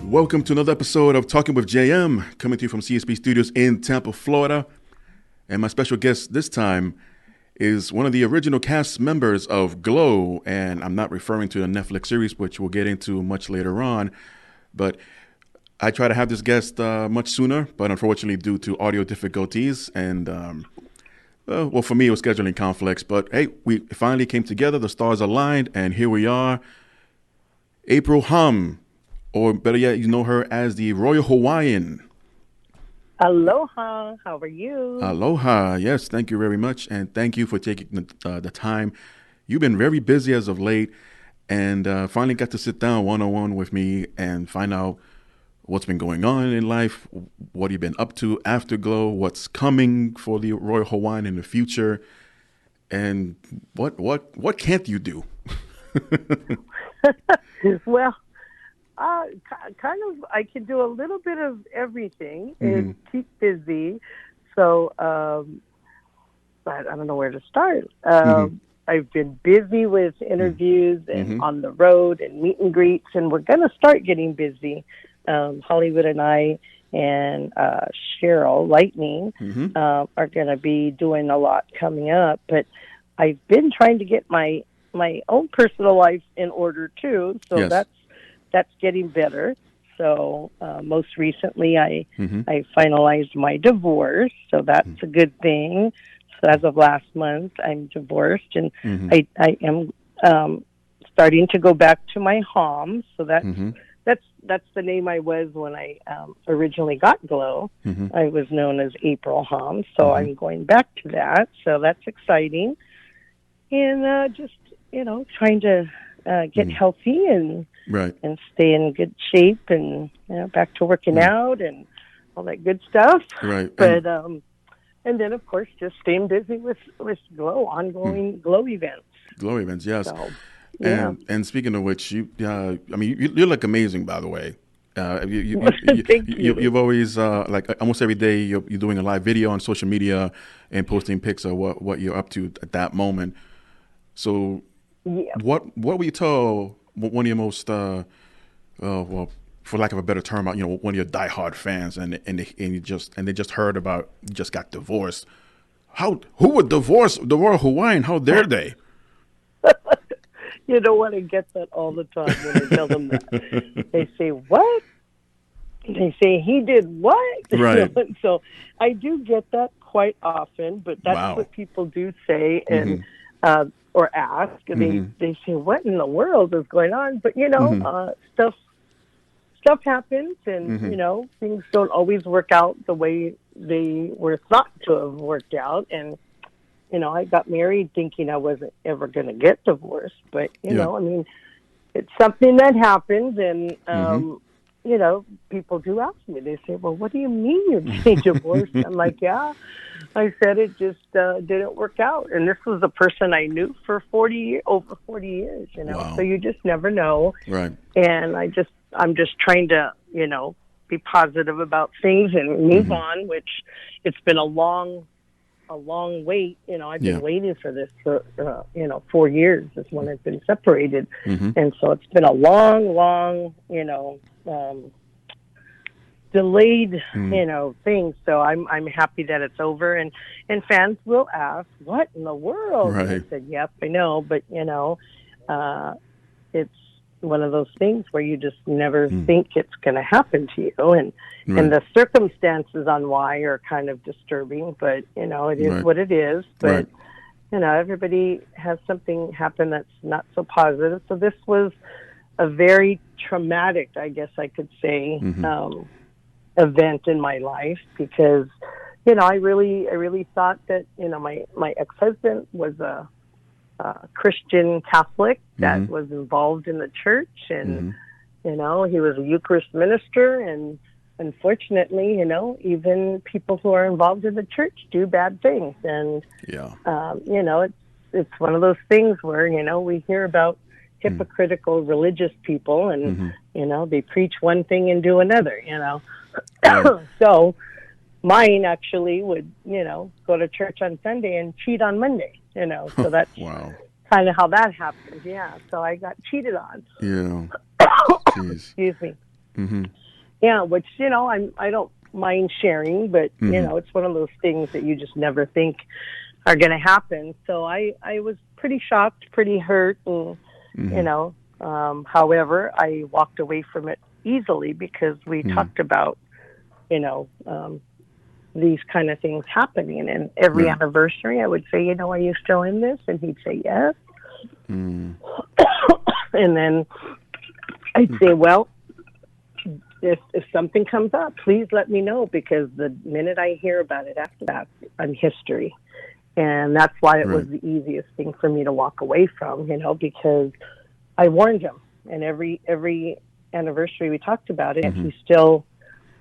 Welcome to another episode of Talking with JM, coming to you from CSP Studios in Tampa, Florida. And my special guest this time is one of the original cast members of Glow. And I'm not referring to the Netflix series, which we'll get into much later on. But I try to have this guest much sooner, but unfortunately due to audio difficulties and, well, for me, it was scheduling conflicts. But hey, we finally came together. The stars aligned, and here we are. April Hum. Or better yet, you know her as the Royal Hawaiian. Aloha. How are you? Aloha. Yes, thank you very much. And thank you for taking the time. You've been very busy as of late and finally got to sit down one-on-one with me and find out what's been going on in life, what you've been up to after Glow, what's coming for the Royal Hawaiian in the future, and what can't you do? Well, kind of, I can do a little bit of everything and keep busy. So, but I don't know where to start. I've been busy with interviews and on the road and meet and greets, and we're going to start getting busy. Hollywood and I and Cheryl Lightning are going to be doing a lot coming up. But I've been trying to get my own personal life in order too. So Yes. that's getting better. So most recently, I finalized my divorce, so that's a good thing. So as of last month, I'm divorced, and I am starting to go back to my home. So that's the name I was when I originally got Glow. I was known as April Hum, so I'm going back to that. So that's exciting, and just trying to get healthy and stay in good shape, and back to working out and all that good stuff. Right. But and then of course just staying busy with Glow, ongoing Glow events. Glow events, yes. So, yeah. And speaking of which, you look amazing, by the way. Thank you. You've always like almost every day you're doing a live video on social media and posting pics of what you're up to at that moment. So, what will you tell one of your most well, for lack of a better term, one of your diehard fans, and they just heard about you just got divorced? Who would divorce the Royal Hawaiian? How dare they? You know what? I get that all the time when I tell them that. They say, what? They say, he did what? Right. So I do get that quite often, but that's what people do say and or ask. And they say, what in the world is going on? But, stuff happens, and, things don't always work out the way they were thought to have worked out. And, I got married thinking I wasn't ever going to get divorced. But, it's something that happens. And, people do ask me. They say, well, what do you mean you're getting divorced? I'm like, yeah. I said it just didn't work out. And this was a person I knew for over 40 years, Wow. So you just never know. Right. And I'm just trying to, be positive about things and move on, which it's been a long wait. I've been waiting for this for, 4 years is when I've been separated. And so it's been a long, delayed, thing. So I'm happy that it's over. And fans will ask, what in the world? Right. And I said, yep, I know. But, it's one of those things where you just never think it's going to happen to you. And the circumstances on why are kind of disturbing, but, it is what it is. But, everybody has something happen that's not so positive. So this was a very traumatic, I guess I could say, event in my life, because I really thought that my ex-husband was a Christian Catholic that was involved in the church, and he was a Eucharist minister, and unfortunately even people who are involved in the church do bad things, and it's one of those things where we hear about hypocritical religious people, and they preach one thing and do another. So mine actually would go to church on Sunday and cheat on Monday. So that's kind of how that happened. Yeah, so I got cheated on. Yeah. Jeez. Excuse me. Yeah, which, I don't mind sharing, but, it's one of those things that you just never think are going to happen. So I was pretty shocked, pretty hurt, and, however, I walked away from it easily because we talked about, these kind of things happening. And every anniversary, I would say, are you still in this? And he'd say, yes. And then I'd say, well, if something comes up, please let me know, because the minute I hear about it after that, I'm history. And that's why it was the easiest thing for me to walk away from, because I warned him. And every anniversary we talked about it, and he still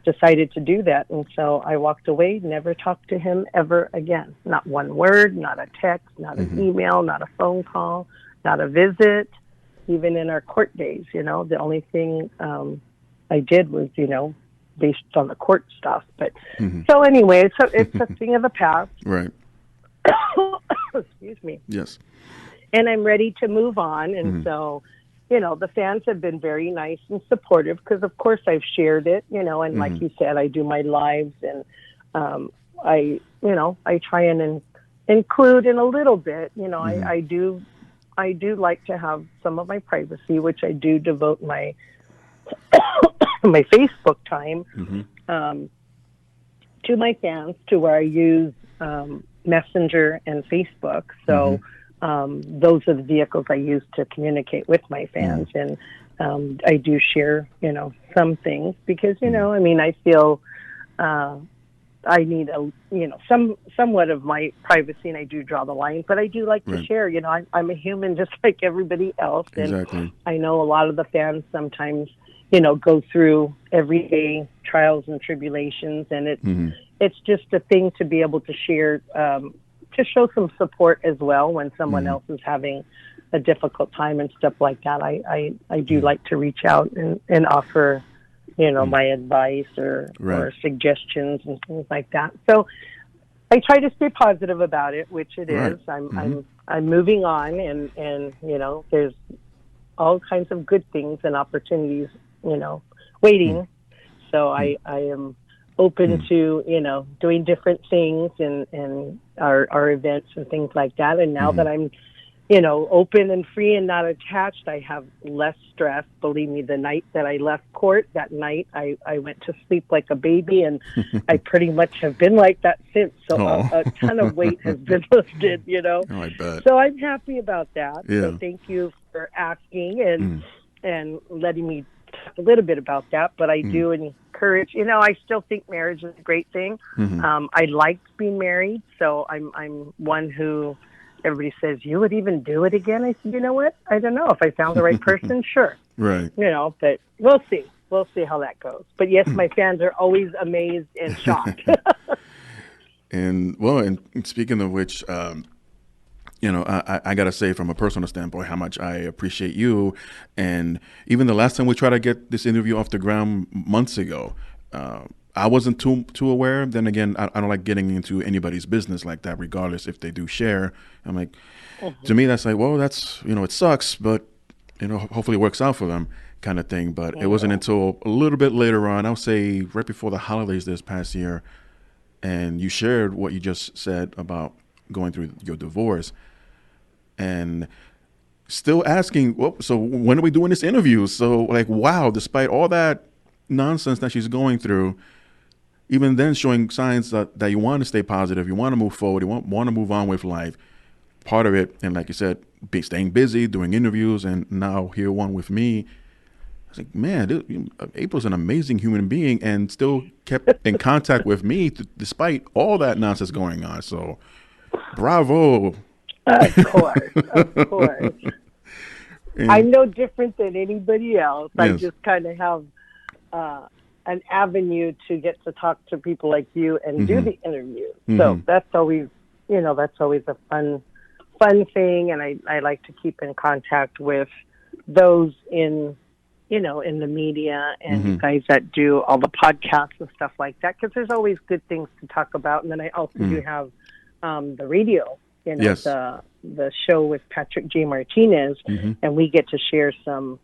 decided to do that. And so I walked away, never talked to him ever again. Not one word, not a text, not an email, not a phone call, not a visit. Even in our court days, the only thing I did was, based on the court stuff. But so anyway, it's a thing of the past. Right. Excuse me. Yes. And I'm ready to move on. And so, the fans have been very nice and supportive, because of course I've shared it, and like you said, I do my lives, and I try and include in a little bit, I do like to have some of my privacy, which I do devote my my Facebook time to my fans, to where I use Messenger and Facebook. So those are the vehicles I use to communicate with my fans. And I do share, some things, because, I feel I need somewhat of my privacy, and I do draw the line, but I do like to share. I'm a human just like everybody else. And I know a lot of the fans sometimes, go through everyday trials and tribulations, and it's just a thing to be able to share, to show some support as well when someone else is having a difficult time and stuff like that. I do like to reach out and offer, my advice or suggestions and things like that. So I try to stay positive about it, which it is. I'm moving on, and there's all kinds of good things and opportunities, waiting. So I am open to, doing different things and our events and things like that. And now that I'm, open and free and not attached, I have less stress. Believe me, the night that I left court, that night I went to sleep like a baby, and I pretty much have been like that since. So a ton of weight has been lifted, Oh, I bet. So I'm happy about that. Yeah. So thank you for asking and letting me talk a little bit about that. But I do encourage, I still think marriage is a great thing. I liked being married, so I'm one who everybody says, you would even do it again? I said, you know what? I don't know. If I found the right person, sure. Right. But we'll see. We'll see how that goes. But yes, my fans are always amazed and shocked. And speaking of which, I got to say, from a personal standpoint, how much I appreciate you. And even the last time we tried to get this interview off the ground months ago, I wasn't too aware. Then again, I don't like getting into anybody's business like that, regardless if they do share. I'm like, to me, that's like, well, that's, it sucks, but, hopefully it works out for them, kind of thing. But it wasn't until a little bit later on, I'll say right before the holidays this past year, and you shared what you just said about going through your divorce, and still asking, well, so when are we doing this interview? So like, wow, despite all that nonsense that she's going through, even then showing signs that you want to stay positive, you want to move forward, you want to move on with life. Part of it, and like you said, staying busy, doing interviews, and now here one with me. I was like, man, April's an amazing human being, and still kept in contact with me despite all that nonsense going on. So, bravo. Of course. I'm no different than anybody else. Yes. I just kind of have an avenue to get to talk to people like you and do the interview. So that's always a fun thing. And I like to keep in contact with those in the media and you guys that do all the podcasts and stuff like that, because there's always good things to talk about. And then I also do have the radio, the show with Patrick J. Martinez, and we get to share some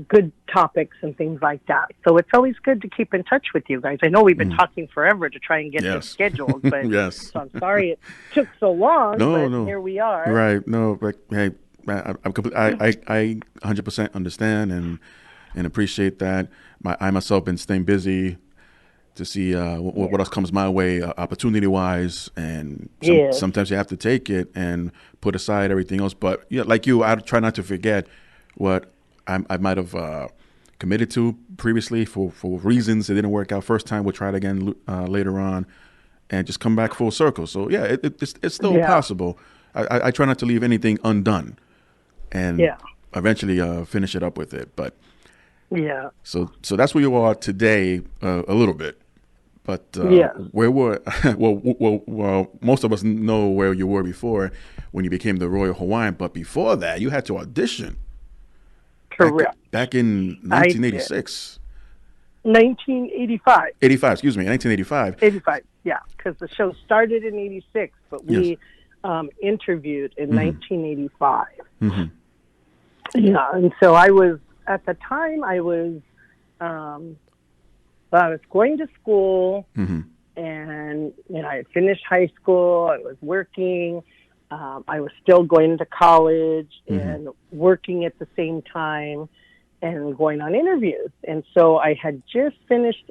good topics and things like that. So it's always good to keep in touch with you guys. I know we've been talking forever to try and get this scheduled, but so I'm sorry it took so long, but here we are. Right. No, but hey, I 100% understand and appreciate that. I myself been staying busy to see what else comes my way, opportunity-wise, and sometimes you have to take it and put aside everything else. But yeah, like you, I try not to forget what I might have committed to previously for reasons it didn't work out first time. We'll try it again later on, and just come back full circle. So yeah, it's still possible. I try not to leave anything undone, and eventually finish it up with it. But so that's where you are today, a little bit. But where were well, most of us know where you were before when you became the Royal Hawaiian. But before that, you had to audition. Correct. Back in 1986. 1985. 1985. 85, yeah, because the show started in 86, but we interviewed in 1985. Yeah, and so I was, at the time, I was going to school, and I had finished high school. I was working. I was still going to college and working at the same time and going on interviews. And so I had just finished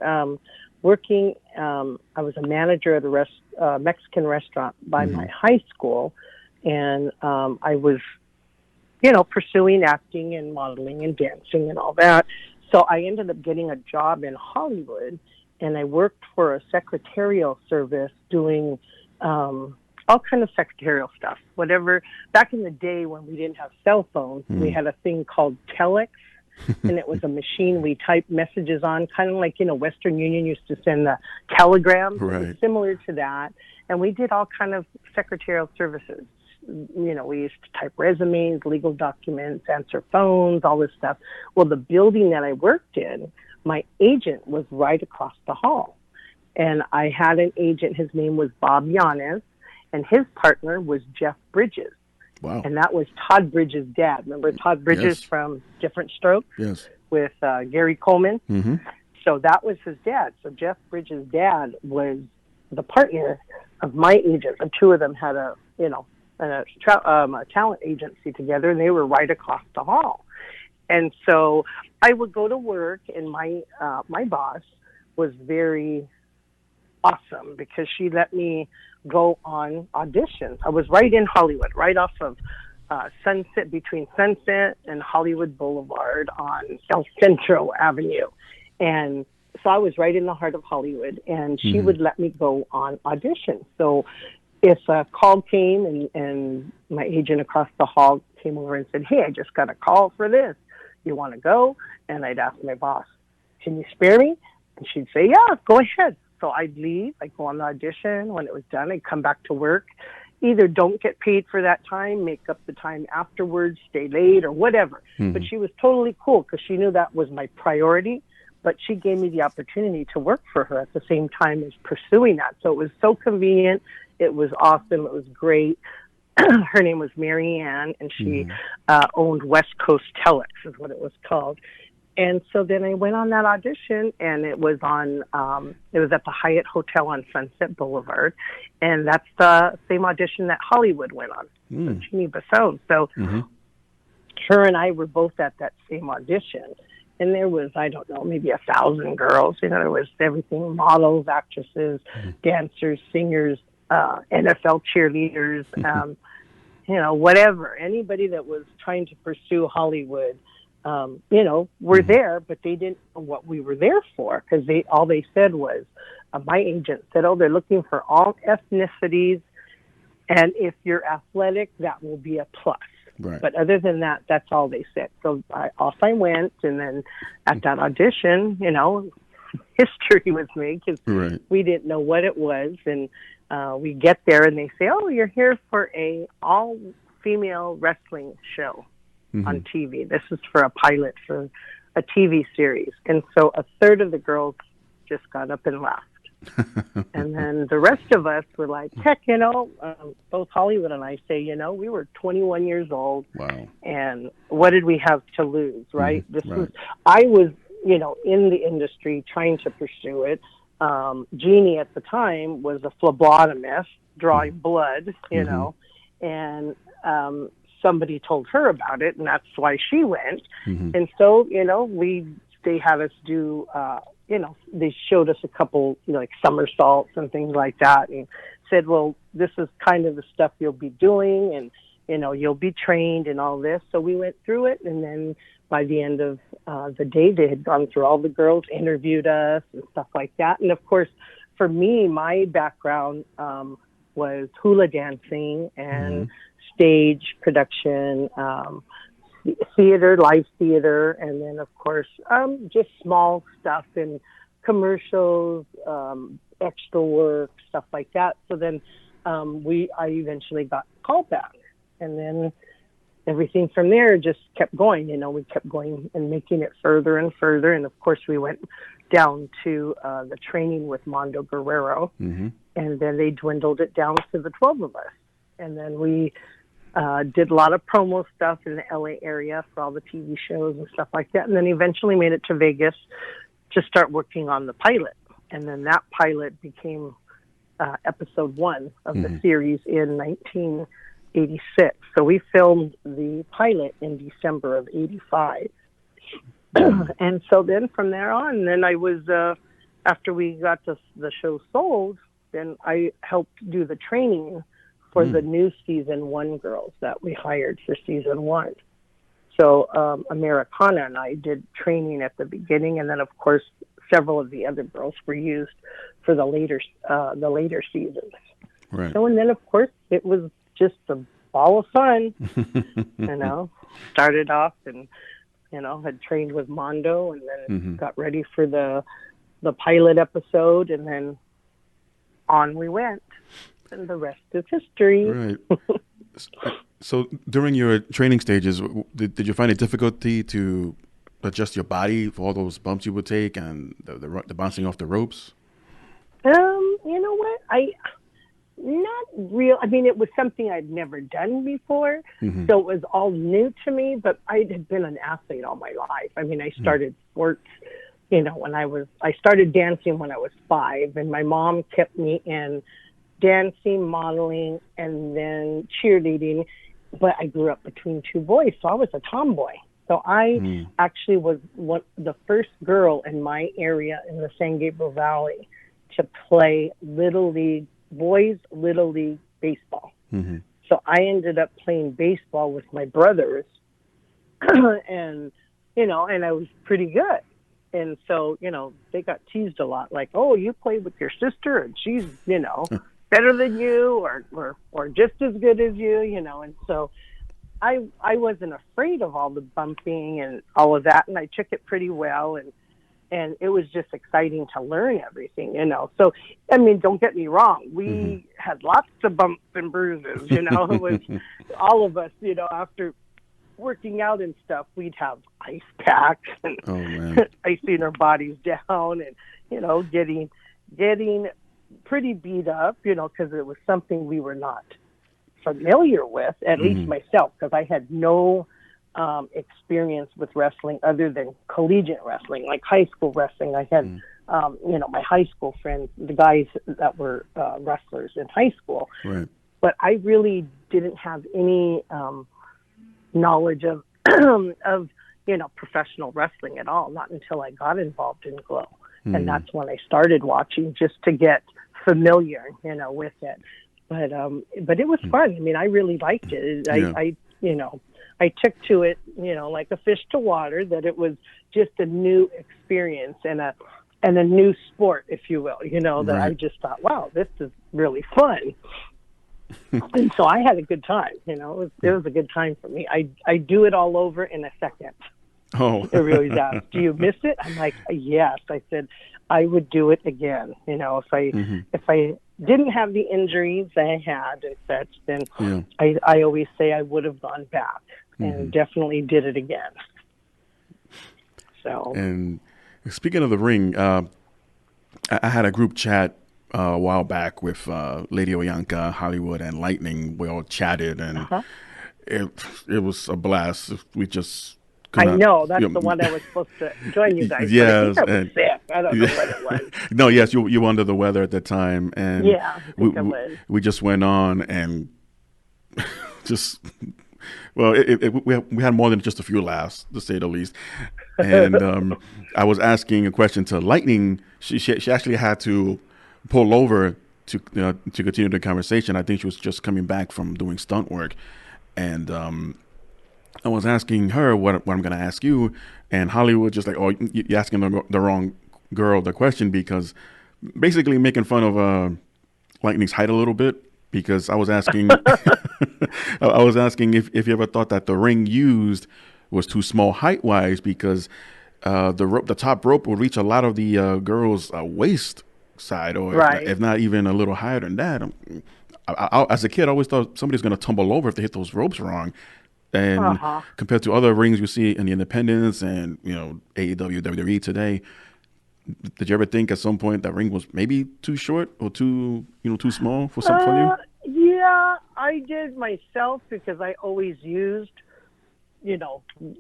working. I was a manager at a Mexican restaurant by my high school, and I was, pursuing acting and modeling and dancing and all that. So I ended up getting a job in Hollywood, and I worked for a secretarial service doing all kind of secretarial stuff, whatever. Back in the day when we didn't have cell phones, we had a thing called telex, and it was a machine we typed messages on, kind of like, Western Union used to send the telegrams. Right. It was similar to that. And we did all kind of secretarial services. We used to type resumes, legal documents, answer phones, all this stuff. Well, the building that I worked in, my agent was right across the hall. And I had an agent, his name was Bob Yanes, and his partner was Jeff Bridges. Wow. And that was Todd Bridges' dad. Remember Todd Bridges from Different Strokes? Yes. With Gary Coleman? So that was his dad. So Jeff Bridges' dad was the partner of my agent. The two of them had a talent agency together, and they were right across the hall. And so I would go to work, and my boss was very awesome because she let me go on auditions. I was right in Hollywood, right off of Sunset, between Sunset and Hollywood Boulevard on South Central Avenue. And so I was right in the heart of Hollywood, and she would let me go on auditions. So if a call came and my agent across the hall came over and said, "Hey, I just got a call for this. You want to go?" And I'd ask my boss, "Can you spare me?" And she'd say, "Yeah, go ahead." So I'd leave, I'd go on the audition. When it was done, I'd come back to work. Either don't get paid for that time, make up the time afterwards, stay late, or whatever. But she was totally cool because she knew that was my priority. But she gave me the opportunity to work for her at the same time as pursuing that. So it was so convenient. It was awesome. It was great. Her name was Mary Ann, and she owned West Coast Telex, is what it was called. And so then I went on that audition, and it was it was at the Hyatt Hotel on Sunset Boulevard. And that's the same audition that Hollywood went on, Jeannie Basone. So her and I were both at that same audition. And there was, I don't know, maybe 1,000 girls. There was everything, models, actresses, dancers, singers, NFL cheerleaders, whatever. Anybody that was trying to pursue Hollywood, were there, but they didn't know what we were there for because all they said was, my agent said, "Oh, they're looking for all ethnicities, and if you're athletic, that will be a plus." Right. But other than that, that's all they said. So off I went, and then at that audition, history was made because we didn't know what it was, and we get there, and they say, "Oh, you're here for a all-female wrestling show on TV. This is for a pilot for a TV series." And so a third of the girls just got up and left. And then the rest of us were like, heck, both Hollywood and I say, we were 21 years old. Wow. And what did we have to lose, right? Right. I was, in the industry trying to pursue it. Jeannie at the time was a phlebotomist drawing blood, and somebody told her about it, and that's why she went. And so, they had us do, they showed us a couple, like somersaults and things like that, and said, well, this is kind of the stuff you'll be doing, and, you'll be trained and all this. So we went through it, and then by the end of the day, they had gone through all the girls, interviewed us and stuff like that. And of course, for me, my background was hula dancing and stage production, theater, live theater, and then of course just small stuff in commercials, extra work, stuff like that. So then I eventually got called back, and then everything from there just kept going. We kept going and making it further and further, and of course we went down to the training with Mondo Guerrero, and then they dwindled it down to the 12 of us, and then we did a lot of promo stuff in the LA area for all the TV shows and stuff like that. And then eventually made it to Vegas to start working on the pilot. And then that pilot became episode 1 of the series in 1986. So we filmed the pilot in December of 85. And so then from there on, then I was, after we got the show sold, then I helped do the training for the new season 1 girls that we hired for season 1. So Americana and I did training at the beginning, and then of course several of the other girls were used for the later seasons. Right. So, and then of course it was just a ball of fun. Started off and had trained with Mondo, and then got ready for the pilot episode, and then on we went. And the rest is history. Right. So during your training stages, did you find it difficulty to adjust your body for all those bumps you would take and the bouncing off the ropes? You know what? Not real. I mean, it was something I'd never done before, so it was all new to me, but I had been an athlete all my life. I mean, I started sports, I started dancing when I was 5, and my mom kept me in dancing, modeling, and then cheerleading. But I grew up between 2 boys, so I was a tomboy. So I actually was the first girl in my area in the San Gabriel Valley to play boys Little League baseball. So I ended up playing baseball with my brothers, and I was pretty good. And so, they got teased a lot, like, oh, you played with your sister, and she's, better than you, or just as good as you, and so I wasn't afraid of all the bumping and all of that, and I took it pretty well, and it was just exciting to learn everything, So, I mean, don't get me wrong, we had lots of bumps and bruises, it was all of us, after working out and stuff, we'd have ice packs and icing our bodies down, and getting pretty beat up, because it was something we were not familiar with, at least myself, because I had no experience with wrestling other than collegiate wrestling, like high school wrestling. I had, my high school friends, the guys that were wrestlers in high school, but I really didn't have any knowledge of, professional wrestling at all, not until I got involved in Glow. And that's when I started watching, just to get familiar, with it. But it was fun. I mean, I really liked it. I took to it, like a fish to water, that it was just a new experience and a new sport, if you will, that I just thought, wow, this is really fun. And so I had a good time, it was a good time for me. I do it all over in a second. Oh. Everybody's asked, do you miss it? I'm like, yes. I said, I would do it again. If I didn't have the injuries I had and such, then I always say I would have gone back and definitely did it again. So. And speaking of the ring, I had a group chat a while back with Lady Oyanka, Hollywood, and Lightning. We all chatted, and it was a blast. We just I know that's the one I was supposed to join you guys, but I think I was sick. I don't know what it was. No, yes, you were under the weather at the time, and yeah, I think I was. We just went on and just well, we had more than just a few laughs, to say the least. And I was asking a question to Lightning. She actually had to pull over to continue the conversation. I think she was just coming back from doing stunt work, and I was asking her what I'm going to ask you, and Hollywood just like, oh, you're asking the wrong girl the question, because basically making fun of Lightning's height a little bit, because I was asking if you ever thought that the ring used was too small height wise, because the top rope would reach a lot of the girls' waist side, or if not even a little higher than that. I, as a kid, I always thought somebody's going to tumble over if they hit those ropes wrong. And compared to other rings you see in the independents and AEW, WWE today, did you ever think at some point that ring was maybe too short or too small for you? Yeah, I did myself, because I always used,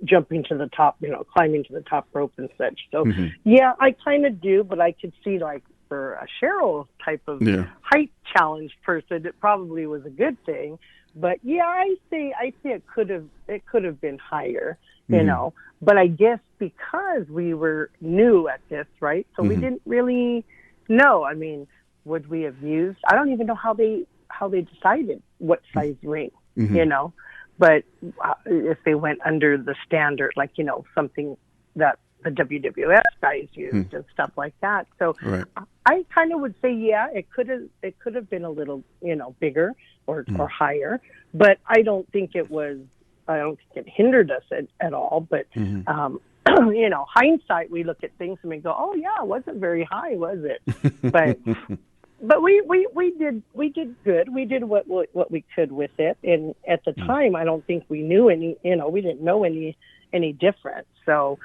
jumping to the top, climbing to the top rope and such. So yeah, I kind of do, but I could see, like, for a Cheryl type of height challenge person, it probably was a good thing. But yeah, I say it could have been higher, But I guess because we were new at this, right? So we didn't really know. I mean, would we have used? I don't even know how they decided what size ring, But if they went under the standard, like something that the WWF guys used and stuff like that. So I kind of would say, yeah, it could have been a little, bigger or higher, but I don't think it hindered us at all. But, hindsight, we look at things and we go, oh yeah, it wasn't very high, was it? But we did good. We did what we could with it. And at the time, I don't think we knew we didn't know any different. So,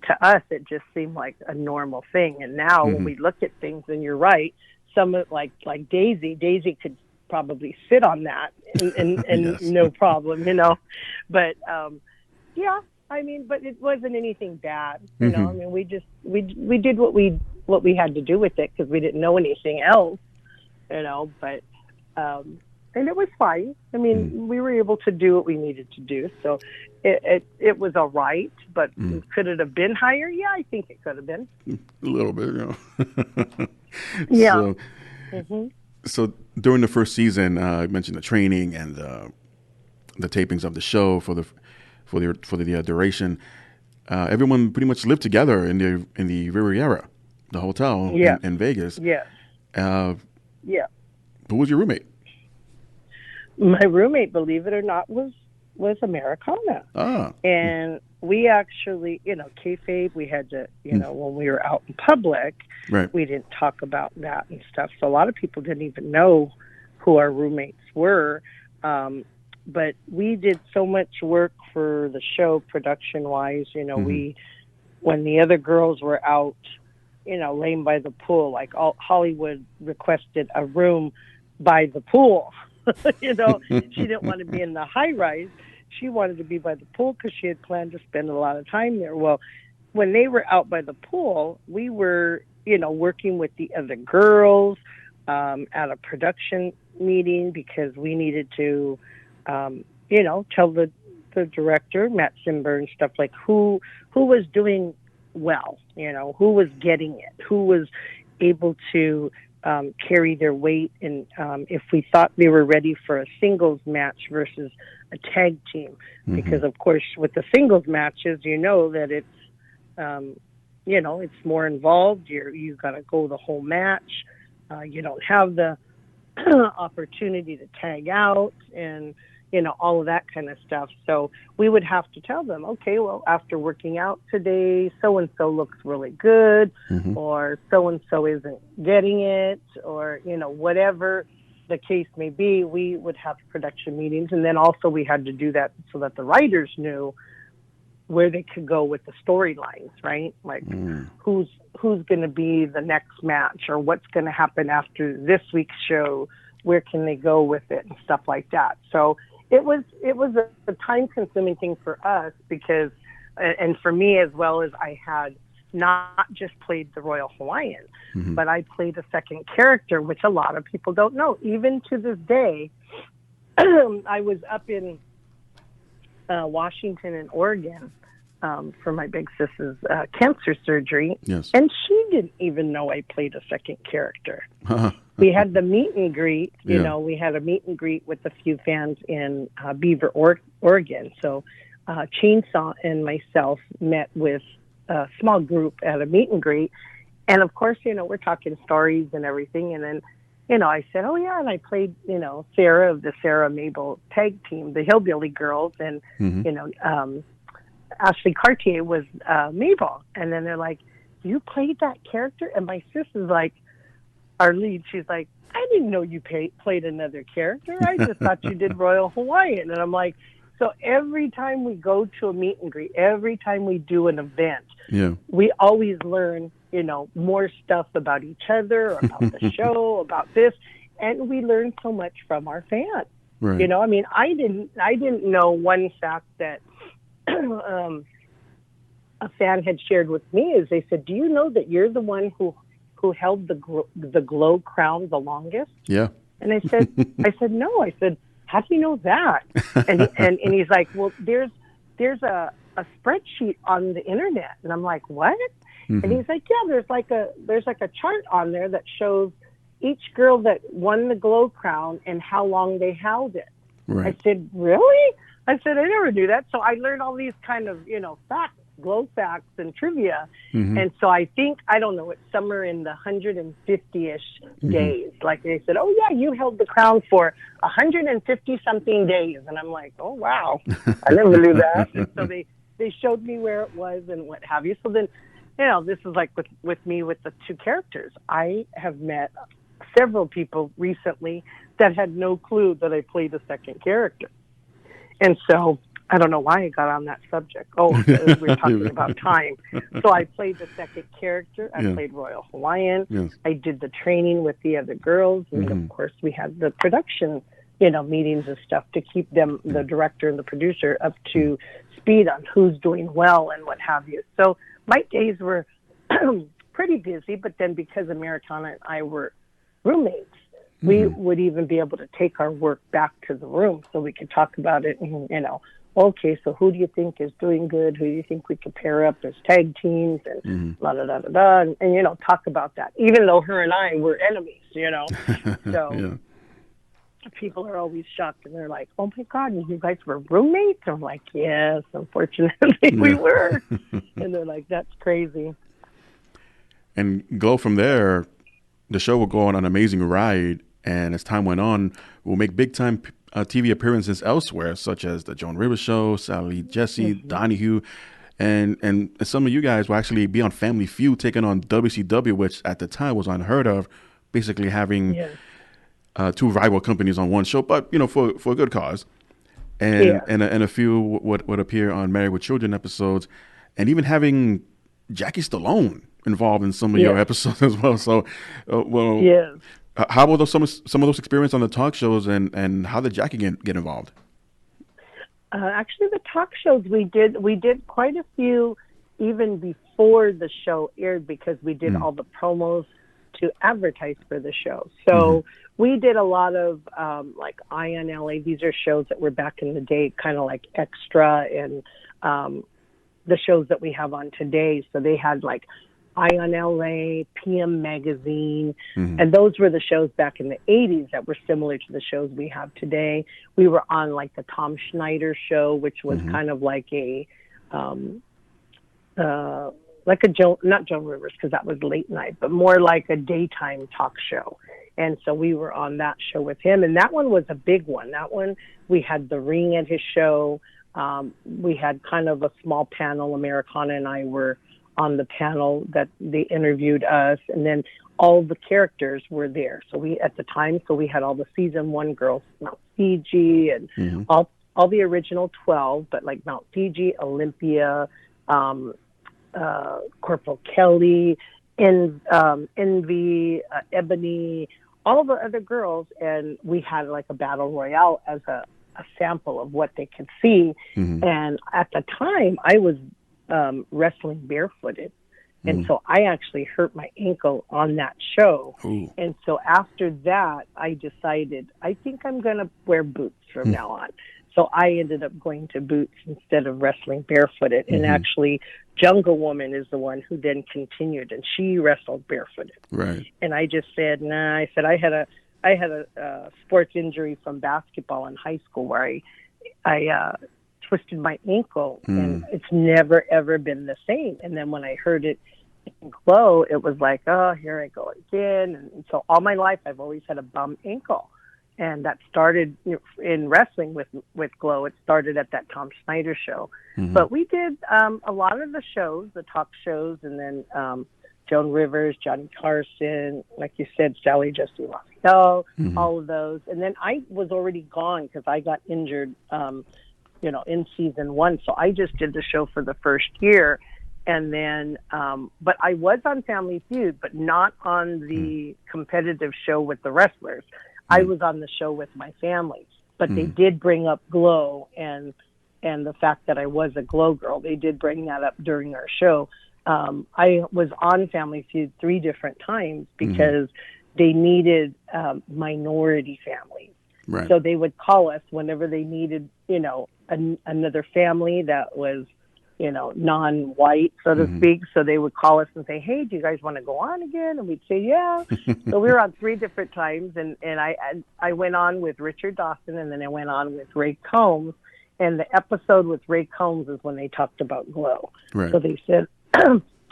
to us, it just seemed like a normal thing. And now when we look at things, and you're right, some of like Daisy could probably sit on that and yes. No problem, But yeah, I mean, but it wasn't anything bad, I mean, we did what we had to do with it, because we didn't know anything else, But and it was fine. I mean, we were able to do what we needed to do. So it was all right, but could it have been higher? Yeah, I think it could have been. A little bit, Yeah. So during the first season, I mentioned the training and the tapings of the show for the duration. Everyone pretty much lived together in the Riviera, the hotel in Vegas. Yeah. Yeah. Who was your roommate? My roommate, believe it or not, was Americana. And we actually, kayfabe, we had to, when we were out in public, we didn't talk about that and stuff. So a lot of people didn't even know who our roommates were. But we did so much work for the show production-wise. When the other girls were out, laying by the pool, like Hollywood requested a room by the pool. She didn't want to be in the high rise. She wanted to be by the pool because she had planned to spend a lot of time there. Well, when they were out by the pool, we were, working with the other girls at a production meeting, because we needed to, tell the director, Matt Simber, and stuff, like who was doing well, who was getting it, who was able to carry their weight, and if we thought they were ready for a singles match versus a tag team, because of course with the singles matches, that it's it's more involved. You've got to go the whole match. You don't have the opportunity to tag out and all of that kind of stuff. So we would have to tell them, okay, well, after working out today, so-and-so looks really good, or so-and-so isn't getting it, or, whatever the case may be. We would have production meetings. And then also we had to do that so that the writers knew where they could go with the storylines, right? Like who's who's going to be the next match or what's going to happen after this week's show. Where can they go with it and stuff like that. So it was a time-consuming thing for us because, and for me as well, as I had not just played the Royal Hawaiian, but I played a second character, which a lot of people don't know. Even to this day, I was up in Washington and Oregon for my big sis's cancer surgery, and she didn't even know I played a second character. We had the meet and greet, you know, we had a meet and greet with a few fans in Beaver, Oregon. So Chainsaw and myself met with a small group at a meet and greet. And of course, you know, we're talking stories and everything. And then, you know, I said, oh yeah, and I played, you know, Sarah of the Sarah Mabel tag team, the Hillbilly Girls. And, you know, Ashley Cartier was Mabel. And then they're like, you played that character? And my sister's like, our lead, she's like, I didn't know you played another character. I just thought you did Royal Hawaiian. And I'm like, so every time we go to a meet and greet, every time we do an event, we always learn, you know, more stuff about each other, about the show, about this, and we learn so much from our fans. Right. You know, I mean, I didn't know one fact that a fan had shared with me is they said, do you know that you're the one who held the glow crown the longest? Yeah. And I said, no. I said, how do you know that? And he's like, well, there's a spreadsheet on the internet. And I'm like, what? And he's like, yeah, there's like a chart on there that shows each girl that won the glow crown and how long they held it. Right. I said, really? I said, I never knew that. So I learned all these kind of, you know, facts, glow facts and trivia. And so I think, I don't know, it's somewhere in the 150-ish days. Like they said, oh yeah, you held the crown for 150 something days. And I'm like, oh wow, I never knew that. And so they showed me where it was and what have you. So then, you know, this is like with me with the two characters. I have met several people recently that had no clue that I played a second character. And so I don't know why I got on that subject. Oh, because we're talking about time. So I played the second character. I played Royal Hawaiian. Yes. I did the training with the other girls. And of course, we had the production, you know, meetings and stuff to keep them, the director and the producer, up to speed on who's doing well and what have you. So my days were pretty busy, but then because Americana and I were roommates, we would even be able to take our work back to the room so we could talk about it and, you know, okay, so who do you think is doing good? Who do you think we could pair up as tag teams and and, you know, talk about that, even though her and I were enemies, you know. So people are always shocked and they're like, oh my God, you guys were roommates? I'm like, yes, unfortunately we were. And they're like, that's crazy. And go from there, the show will go on an amazing ride. And as time went on, we'll make big time TV appearances elsewhere, such as the Joan Rivers Show, Sally Jesse, Donahue, and some of you guys will actually be on Family Feud, taking on WCW, which at the time was unheard of, basically having two rival companies on one show, but you know, for a good cause. And and a few would appear on Married with Children episodes, and even having Jackie Stallone involved in some of your episodes as well. So, how were some of those experiences on the talk shows, and how did Jackie get involved? Actually, the talk shows we did quite a few even before the show aired because we did all the promos to advertise for the show. So we did a lot of like Ion LA. These are shows that were back in the day, kind of like Extra and the shows that we have on today. So they had like Ion LA, PM Magazine, and those were the shows back in the 80s that were similar to the shows we have today. We were on like the Tom Schneider show, which was kind of like a not Joan Rivers, because that was late night, but more like a daytime talk show. And so we were on that show with him, and that one was a big one. That one, we had The Ring at his show. We had kind of a small panel. Americana and I were on the panel that they interviewed us, and then all the characters were there. So we, at the time, we had all the season 1 girls, Mount Fiji, and all the original 12, but like Mount Fiji, Olympia, Corporal Kelly, Envy, Ebony, all the other girls, and we had like a battle royale as a sample of what they could see. And at the time, I was wrestling barefooted. And so I actually hurt my ankle on that show. Ooh. And so after that, I decided, I think I'm going to wear boots from now on. So I ended up going to boots instead of wrestling barefooted. And actually, Jungle Woman is the one who then continued, and she wrestled barefooted. Right. And I just said, nah. I said I had a sports injury from basketball in high school where I twisted my ankle, and it's never ever been the same. And then when I heard it in Glow, it was like, oh, here I go again. And so all my life, I've always had a bum ankle. And that started in wrestling with Glow. It started at that Tom Snyder show. But we did a lot of the shows, the talk shows, and then Joan Rivers, Johnny Carson, like you said, Sally Jesse Raphael, all of those. And then I was already gone because I got injured, in season 1. So I just did the show for the first year. And then, but I was on Family Feud, but not on the competitive show with the wrestlers. I was on the show with my family, but they did bring up Glow and the fact that I was a Glow girl. They did bring that up during our show. I was on Family Feud 3 different times because they needed minority families. Right. So they would call us whenever they needed, another family that was, non-white, so to speak. So they would call us and say, hey, do you guys want to go on again? And we'd say, yeah. So we were on 3 different times. And I went on with Richard Dawson, and then I went on with Ray Combs. And the episode with Ray Combs is when they talked about Glow. Right. So they said,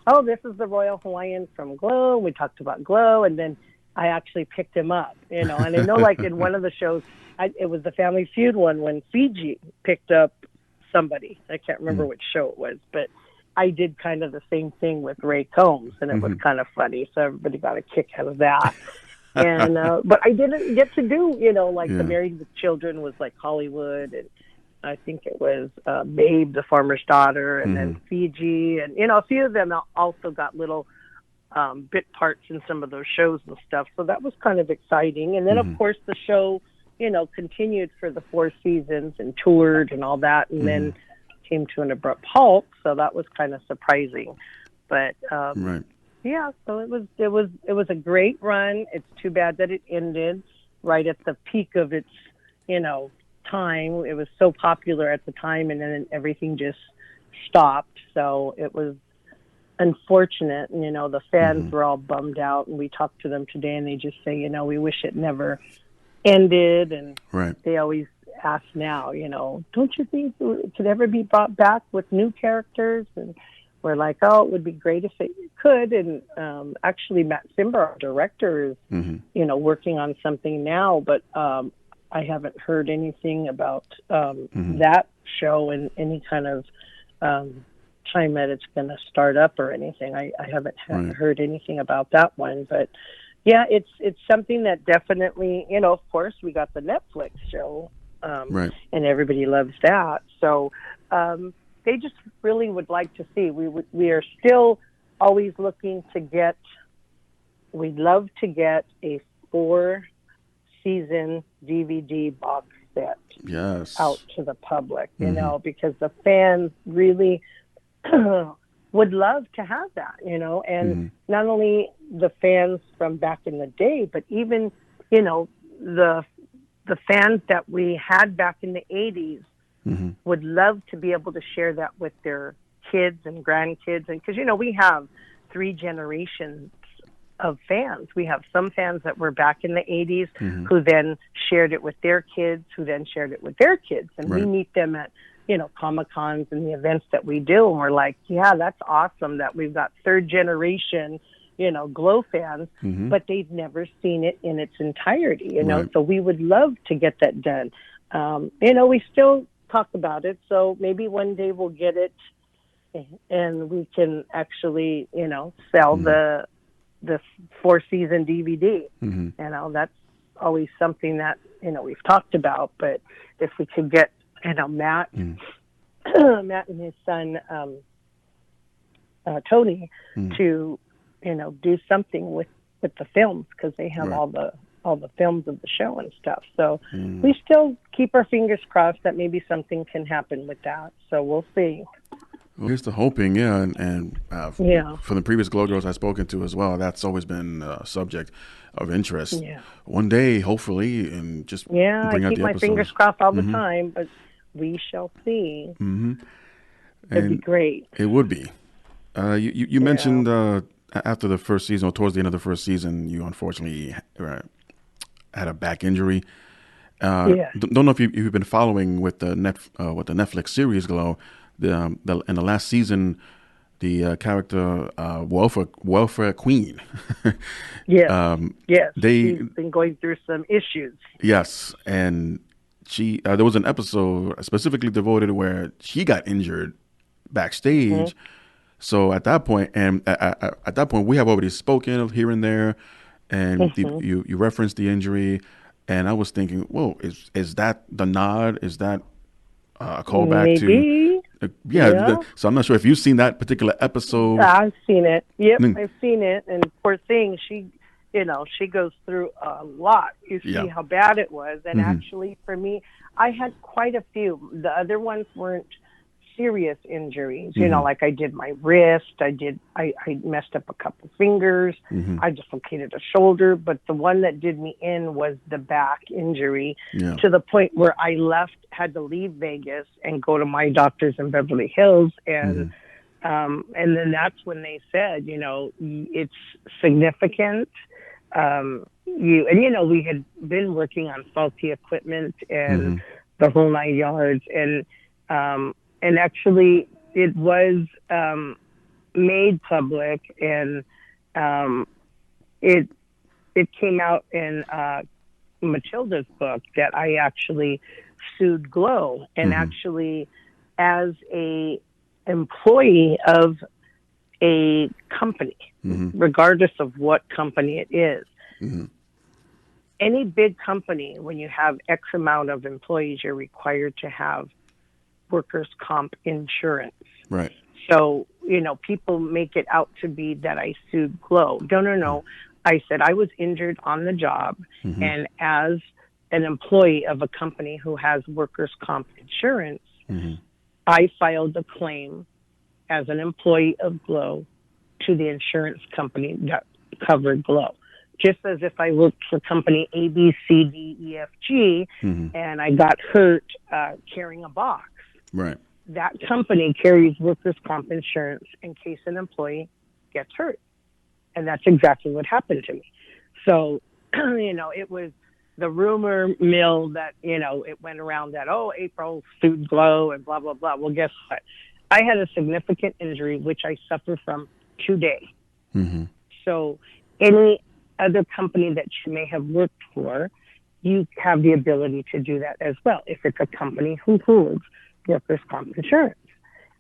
oh, this is the Royal Hawaiian from Glow. We talked about Glow. And then I actually picked him up, And I know, like, in one of the shows, it was the Family Feud one when Fiji picked up somebody. I can't remember which show it was, but I did kind of the same thing with Ray Combs, and it was kind of funny. So everybody got a kick out of that. And but I didn't get to do, the Married with Children was like Hollywood, and I think it was Babe, the Farmer's Daughter, and then Fiji, and a few of them also got little bit parts in some of those shows and stuff. So that was kind of exciting. And then of course the show continued for the 4 seasons and toured and all that, and then came to an abrupt halt. So that was kind of surprising. But yeah, so it was a great run. It's too bad that it ended right at the peak of its, time. It was so popular at the time, and then everything just stopped. So it was unfortunate. And, the fans were all bummed out, and we talked to them today, and they just say, we wish it never ended. And they always ask now, don't you think it could ever be brought back with new characters? And we're like, oh, it would be great if it could. And actually, Matt Simber, our director, is working on something now, but I haven't heard anything about that show and any kind of time that it's going to start up or anything. I haven't heard anything about that one, but yeah, it's something that definitely, of course, we got the Netflix show, and everybody loves that. So they just really would like to see. We are still always looking to get. We'd love to get a 4-season DVD box set out to the public. Because the fans really would love to have that, and not only the fans from back in the day, but even, the fans that we had back in the 80s would love to be able to share that with their kids and grandkids. And because, we have 3 generations of fans. We have some fans that were back in the 80s who then shared it with their kids, who then shared it with their kids. And we meet them at Comic-Cons and the events that we do, and we're like, yeah, that's awesome that we've got 3rd generation, Glow fans, but they've never seen it in its entirety, so we would love to get that done. We still talk about it, so maybe one day we'll get it and we can actually, sell the 4-season DVD. That's always something that, we've talked about, but if we could get Matt and his son Tony to do something with the films, because they have all the films of the show and stuff. So we still keep our fingers crossed that maybe something can happen with that. So we'll see. Well, here's the hoping, yeah, and for the previous Glow Girls I've spoken to as well, that's always been a subject of interest. Yeah. One day, hopefully, and just bring out the episodes. I keep my fingers crossed all the time, but we shall see. It'd be great. It would be. You mentioned after the first season, or towards the end of the first season, you unfortunately had a back injury. Don't know if you've been following with the Netflix series Glow. In the last season, the character Welfare Queen. Yes. She's been going through some issues. Yes, and she there was an episode specifically devoted where she got injured backstage. So at that point, we have already spoken of here and there, and you referenced the injury, and I was thinking, whoa, is that the nod? Is that a callback to? So I'm not sure if you've seen that particular episode. I've seen it. Yep, I've seen it. And poor thing, she goes through a lot. You see how bad it was. And actually, for me, I had quite a few. The other ones weren't serious injuries. Like I did my wrist. I messed up a couple fingers. I dislocated a shoulder. But the one that did me in was the back injury, to the point where I had to leave Vegas and go to my doctors in Beverly Hills. And then that's when they said, it's significant. We had been working on faulty equipment and the whole 9 yards. And actually, it was made public, and it came out in Matilda's book that I actually sued Glow, and actually, as a employee of a company, regardless of what company it is. Any big company, when you have X amount of employees, you're required to have workers' comp insurance. Right. So, people make it out to be that I sued Glow. No. I said I was injured on the job, and as an employee of a company who has workers' comp insurance, I filed a claim as an employee of Glow to the insurance company that covered Glow. Just as if I worked for company A, B, C, D, E, F, G, and I got hurt carrying a box. Right. That company carries workers' comp insurance in case an employee gets hurt. And that's exactly what happened to me. So, it was the rumor mill that, it went around that, April sued Glow and blah, blah, blah. Well, guess what? I had a significant injury, which I suffer from today. So any other company that you may have worked for, you have the ability to do that as well, if it's a company who holds workers' comp insurance.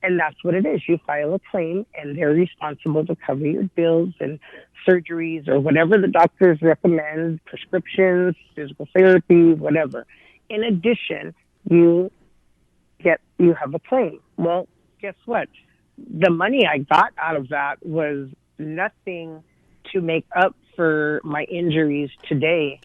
And that's what it is. You file a claim, and they're responsible to cover your bills and surgeries or whatever the doctors recommend, prescriptions, physical therapy, whatever. In addition, you have a claim. Well, guess what? The money I got out of that was nothing to make up for my injuries today,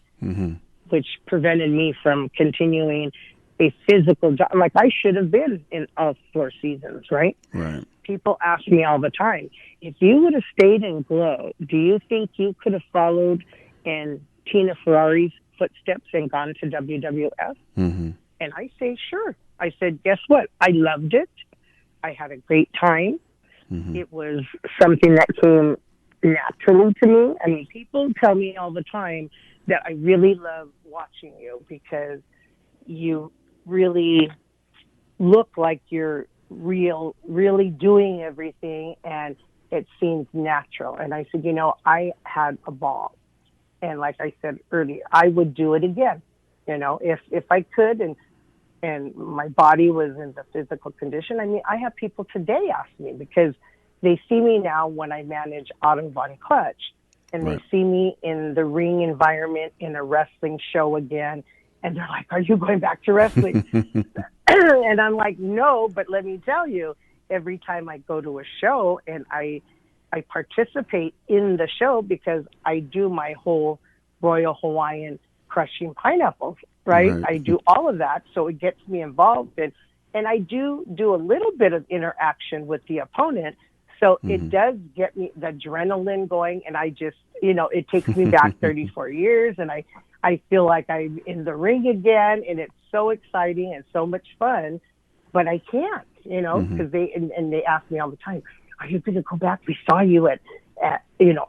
which prevented me from continuing a physical job. Like I should have been in all 4 seasons, right? Right. People ask me all the time, if you would have stayed in Glow, do you think you could have followed in Tina Ferrari's footsteps and gone to WWF? And I say, sure. I said, guess what? I loved it. I had a great time. It was something that came naturally to me. I mean, people tell me all the time that I really love watching you because you really look like you're really doing everything, and it seems natural. And I said, I had a ball. And like I said earlier, I would do it again, if I could, and my body was in the physical condition. I mean, I have people today ask me because they see me now when I manage Otto Von Clutch, and they see me in the ring environment in a wrestling show again. And they're like, are you going back to wrestling? And I'm like, no, but let me tell you, every time I go to a show and I I participate in the show because I do my whole Royal Hawaiian crushing pineapples, right? I do all of that, so it gets me involved. And I do a little bit of interaction with the opponent, so it does get me the adrenaline going, and I just, it takes me back 34 years, and I feel like I'm in the ring again, and it's so exciting and so much fun, but I can't, because they ask me all the time, are you going to go back? We saw you at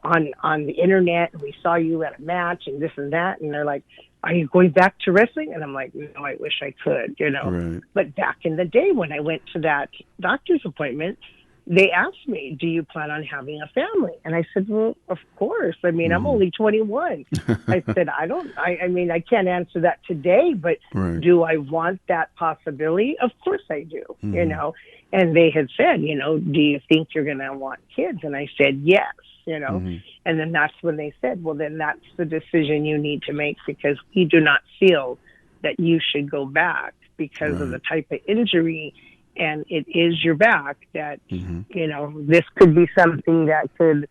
on the internet, and we saw you at a match and this and that, and they're like, are you going back to wrestling? And I'm like, no, I wish I could, Right. But back in the day when I went to that doctor's appointment, they asked me, do you plan on having a family? And I said, well, of course. I mean, I'm only 21. I said, I can't answer that today, but do I want that possibility? Of course I do, And they had said, do you think you're going to want kids? And I said, yes, And then that's when they said, well, then that's the decision you need to make, because we do not feel that you should go back because of the type of injury, and it is your back, that, this could be something that could,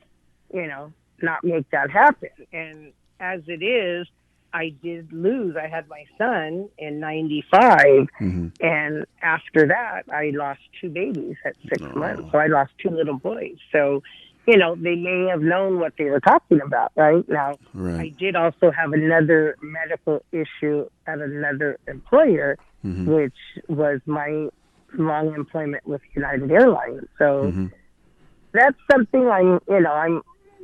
not make that happen. And as it is, I did lose. I had my son in 95, and after that, I lost 2 babies at 6 months. So I lost 2 little boys. So, they may have known what they were talking about, right? Now, I did also have another medical issue at another employer, which was my long employment with United Airlines. So that's something I'm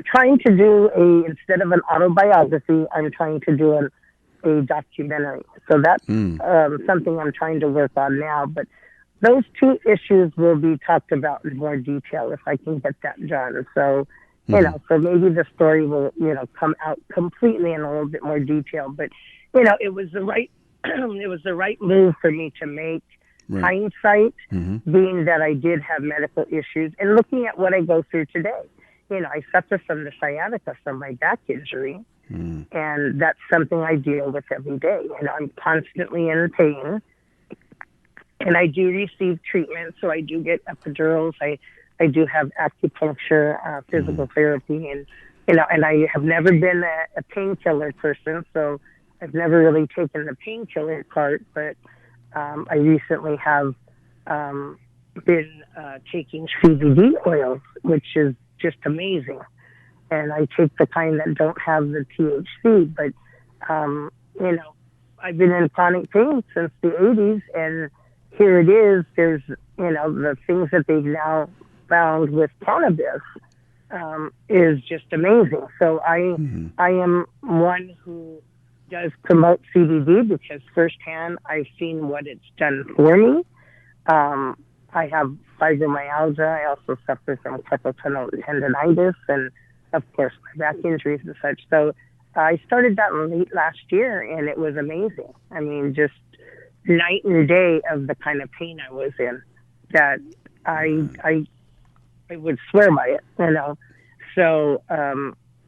trying to do instead of an autobiography, I'm trying to do a documentary. So that's something I'm trying to work on now. But those 2 issues will be talked about in more detail if I can get that done. So, so maybe the story will, come out completely in a little bit more detail. But, it was the right, move for me to make. Hindsight, being that I did have medical issues, and looking at what I go through today. I suffer from the sciatica from my back injury, and that's something I deal with every day. I'm constantly in pain, and I do receive treatment, so I do get epidurals. I do have acupuncture, physical therapy, and and I have never been a painkiller person, so I've never really taken the painkiller part, but I recently have been taking CBD oils, which is just amazing. And I take the kind that don't have the THC, but, I've been in chronic pain since the 80s, and here it is. There's, the things that they've now found with cannabis is just amazing. So I am one who does promote CBD because firsthand I've seen what it's done for me. I have fibromyalgia. I also suffer from carpal tunnel tendonitis, and of course my back injuries and such. So I started that late last year, and it was amazing. I mean, just night and day of the kind of pain I was in, that I would swear by it, So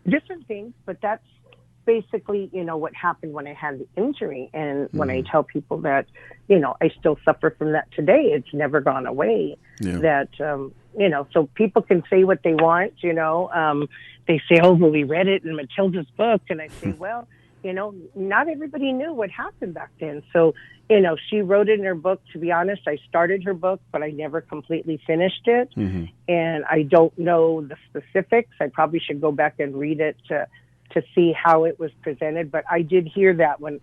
different things, but that's basically, what happened when I had the injury. And when I tell people that, I still suffer from that today, it's never gone away. That, so people can say what they want, they say, oh, well, we read it in Matilda's book. And I say, well, not everybody knew what happened back then. So, she wrote it in her book. To be honest, I started her book, but I never completely finished it. And I don't know the specifics. I probably should go back and read it to see how it was presented. But I did hear that when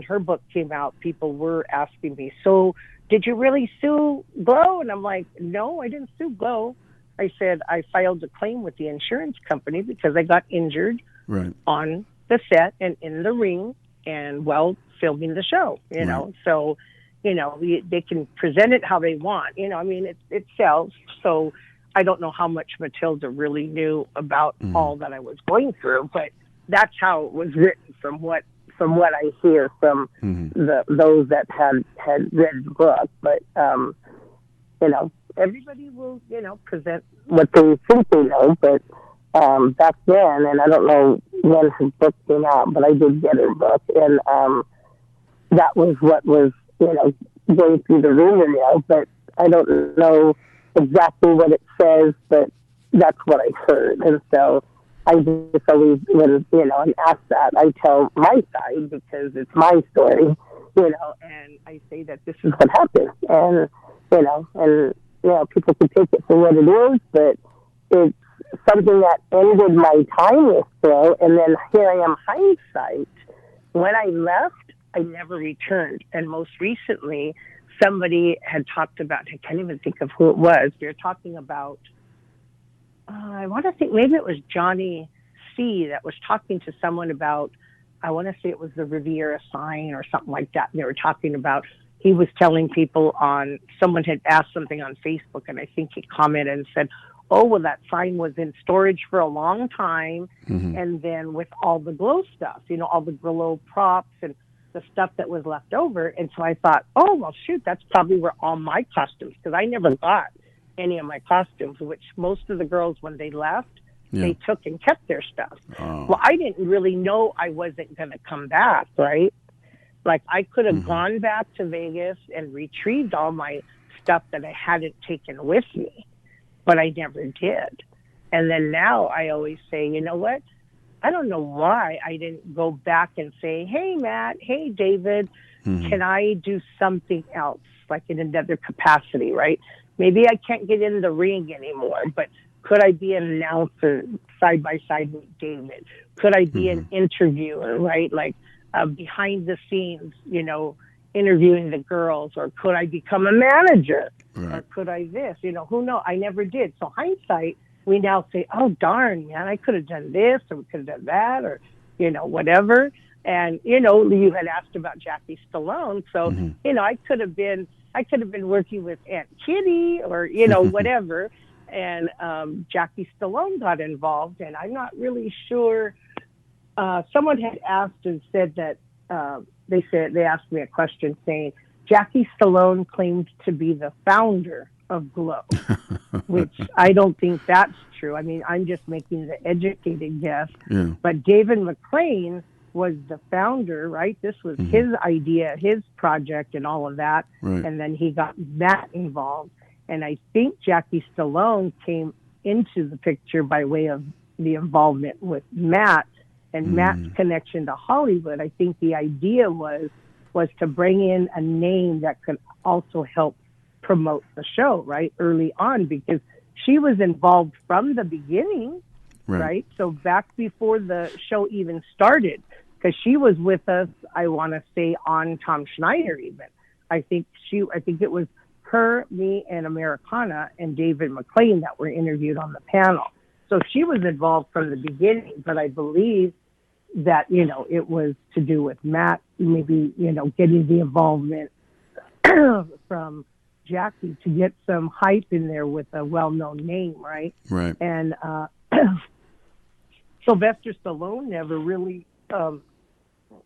her book came out, people were asking me, so did you really sue Glow? And I'm like, no, I didn't sue Glow. I said, I filed a claim with the insurance company because I got injured on the set and in the ring and while filming the show, So, they can present it how they want. It sells. So I don't know how much Matilda really knew about all that I was going through, but that's how it was written from what I hear from those that had read the book. But everybody will present what they think they know. But back then, and I don't know when her book came out, but I did get her book, and that was what was going through the rumor mill. But I don't know exactly what it says, but that's what I've heard. And so I just always, when, I'm asked that, I tell my side because it's my story, and I say that this is what happened. And, people can take it for what it is, but it's something that ended my time with Flo. And then here I am, hindsight. When I left, I never returned. And most recently, somebody had talked about, I can't even think of who it was. We were talking about, I want to think maybe it was Johnny C. that was talking to someone about, I want to say it was the Riviera sign or something like that. And they were talking about, he was telling people someone had asked something on Facebook, and I think he commented and said, oh, well, that sign was in storage for a long time. Mm-hmm. And then with all the glow stuff, all the glow props and the stuff that was left over. And so I thought, oh, well, shoot, that's probably where all my costumes, because I never got any of my costumes, which most of the girls, when they left, they took and kept their stuff. Oh. Well, I didn't really know I wasn't going to come back, right? Like, I could have gone back to Vegas and retrieved all my stuff that I hadn't taken with me, but I never did. And then now I always say, you know what? I don't know why I didn't go back and say, hey, Matt, hey, David, can I do something else, like in another capacity, right? Maybe I can't get in the ring anymore, but could I be an announcer side by side with David? Could I be an interviewer, right? Like behind the scenes, interviewing the girls, or could I become a manager? Right. Or could I this? Who knows? I never did. So hindsight, we now say, oh, darn, man, I could have done this, or we could have done that, or, whatever. And, you had asked about Jackie Stallone. So, I could have been working with Aunt Kitty or, whatever. And Jackie Stallone got involved, and I'm not really sure. Someone had asked and said that they asked me a question saying, Jackie Stallone claimed to be the founder of Glow, which I don't think that's true. I mean, I'm just making the educated guess. Yeah. But David McClain was the founder, right? This was his idea, his project, and all of that. Right. And then he got Matt involved. And I think Jackie Stallone came into the picture by way of the involvement with Matt and Matt's connection to Hollywood. I think the idea was to bring in a name that could also help promote the show, right, early on, because she was involved from the beginning, right? So back before the show even started, because she was with us, I want to say, on Tom Schneider even. I think it was her, me, and Americana and David McClain that were interviewed on the panel. So she was involved from the beginning, but I believe that, it was to do with Matt, maybe, getting the involvement from Jackie to get some hype in there with a well-known name, right? Right. And Sylvester Stallone never really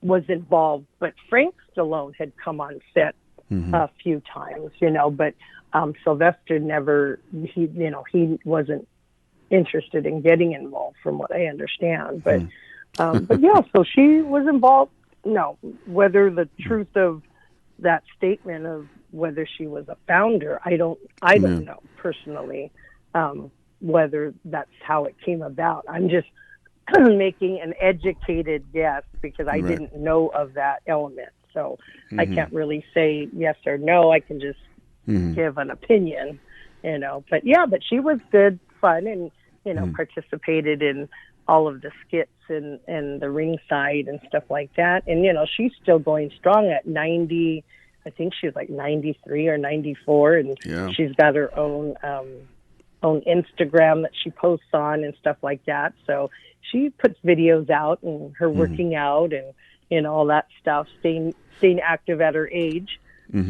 was involved, but Frank Stallone had come on set a few times, but Sylvester never, he wasn't interested in getting involved from what I understand. But yeah, so she was involved. No, whether the truth of that statement of whether she was a founder, I don't know personally, whether that's how it came about. I'm just making an educated guess because I didn't know of that element. So I can't really say yes or no. I can just give an opinion, But yeah, but she was good fun and, participated in all of the skits and the ringside and stuff like that. And, she's still going strong at 90. I think she's like 93 or 94. And she's got her own Instagram that she posts on and stuff like that. So she puts videos out and her working out and all that stuff, staying active at her age.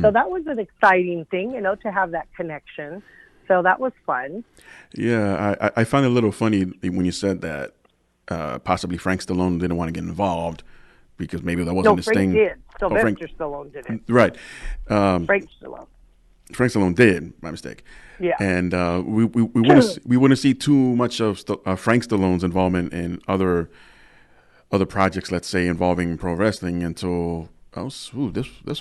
So that was an exciting thing, to have that connection. So that was fun. Yeah, I found it a little funny when you said that possibly Frank Stallone didn't want to get involved because maybe that wasn't his thing. Did. Sylvester Stallone did it. Right. Frank Stallone. Frank Stallone did. My mistake. Yeah. And we wouldn't see too much of Frank Stallone's involvement in other projects, let's say, involving pro wrestling until this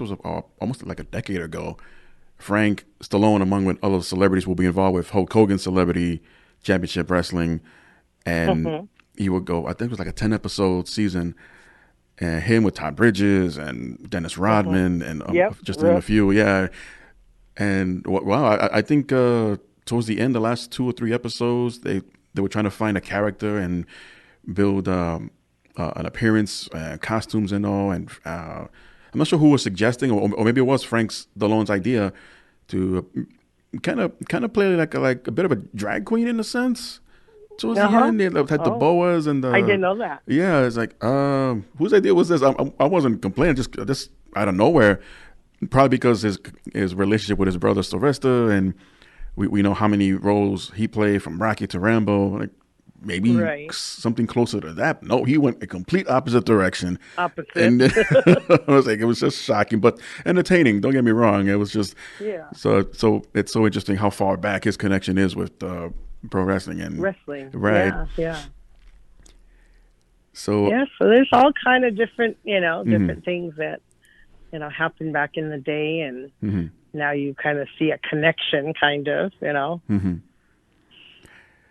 was almost like a decade ago. Frank Stallone, among other celebrities, will be involved with Hulk Hogan's celebrity Championship Wrestling, and he would go. I think it was like a 10-episode season, and him with Todd Bridges and Dennis Rodman and just to name a few. Yeah, and wow, I think towards the end, the last 2 or 3 episodes, they were trying to find a character and build an appearance, costumes and all, and I'm not sure who was suggesting, or maybe it was Frank Stallone's idea to kind of play like a bit of a drag queen in a sense. Towards the end, they had the boas and the. I didn't know that. Yeah, it's like, whose idea was this? I wasn't complaining, just out of nowhere. Probably because his relationship with his brother Sylvester, and we know how many roles he played from Rocky to Rambo. Like maybe something closer to that. No, he went a complete opposite direction. And I was like, it was just shocking, but entertaining. Don't get me wrong. It was just So it's so interesting how far back his connection is with pro wrestling and wrestling. Right. Yeah. So so there's all kind of different, different things that happened back in the day, and now you kind of see a connection, kind of,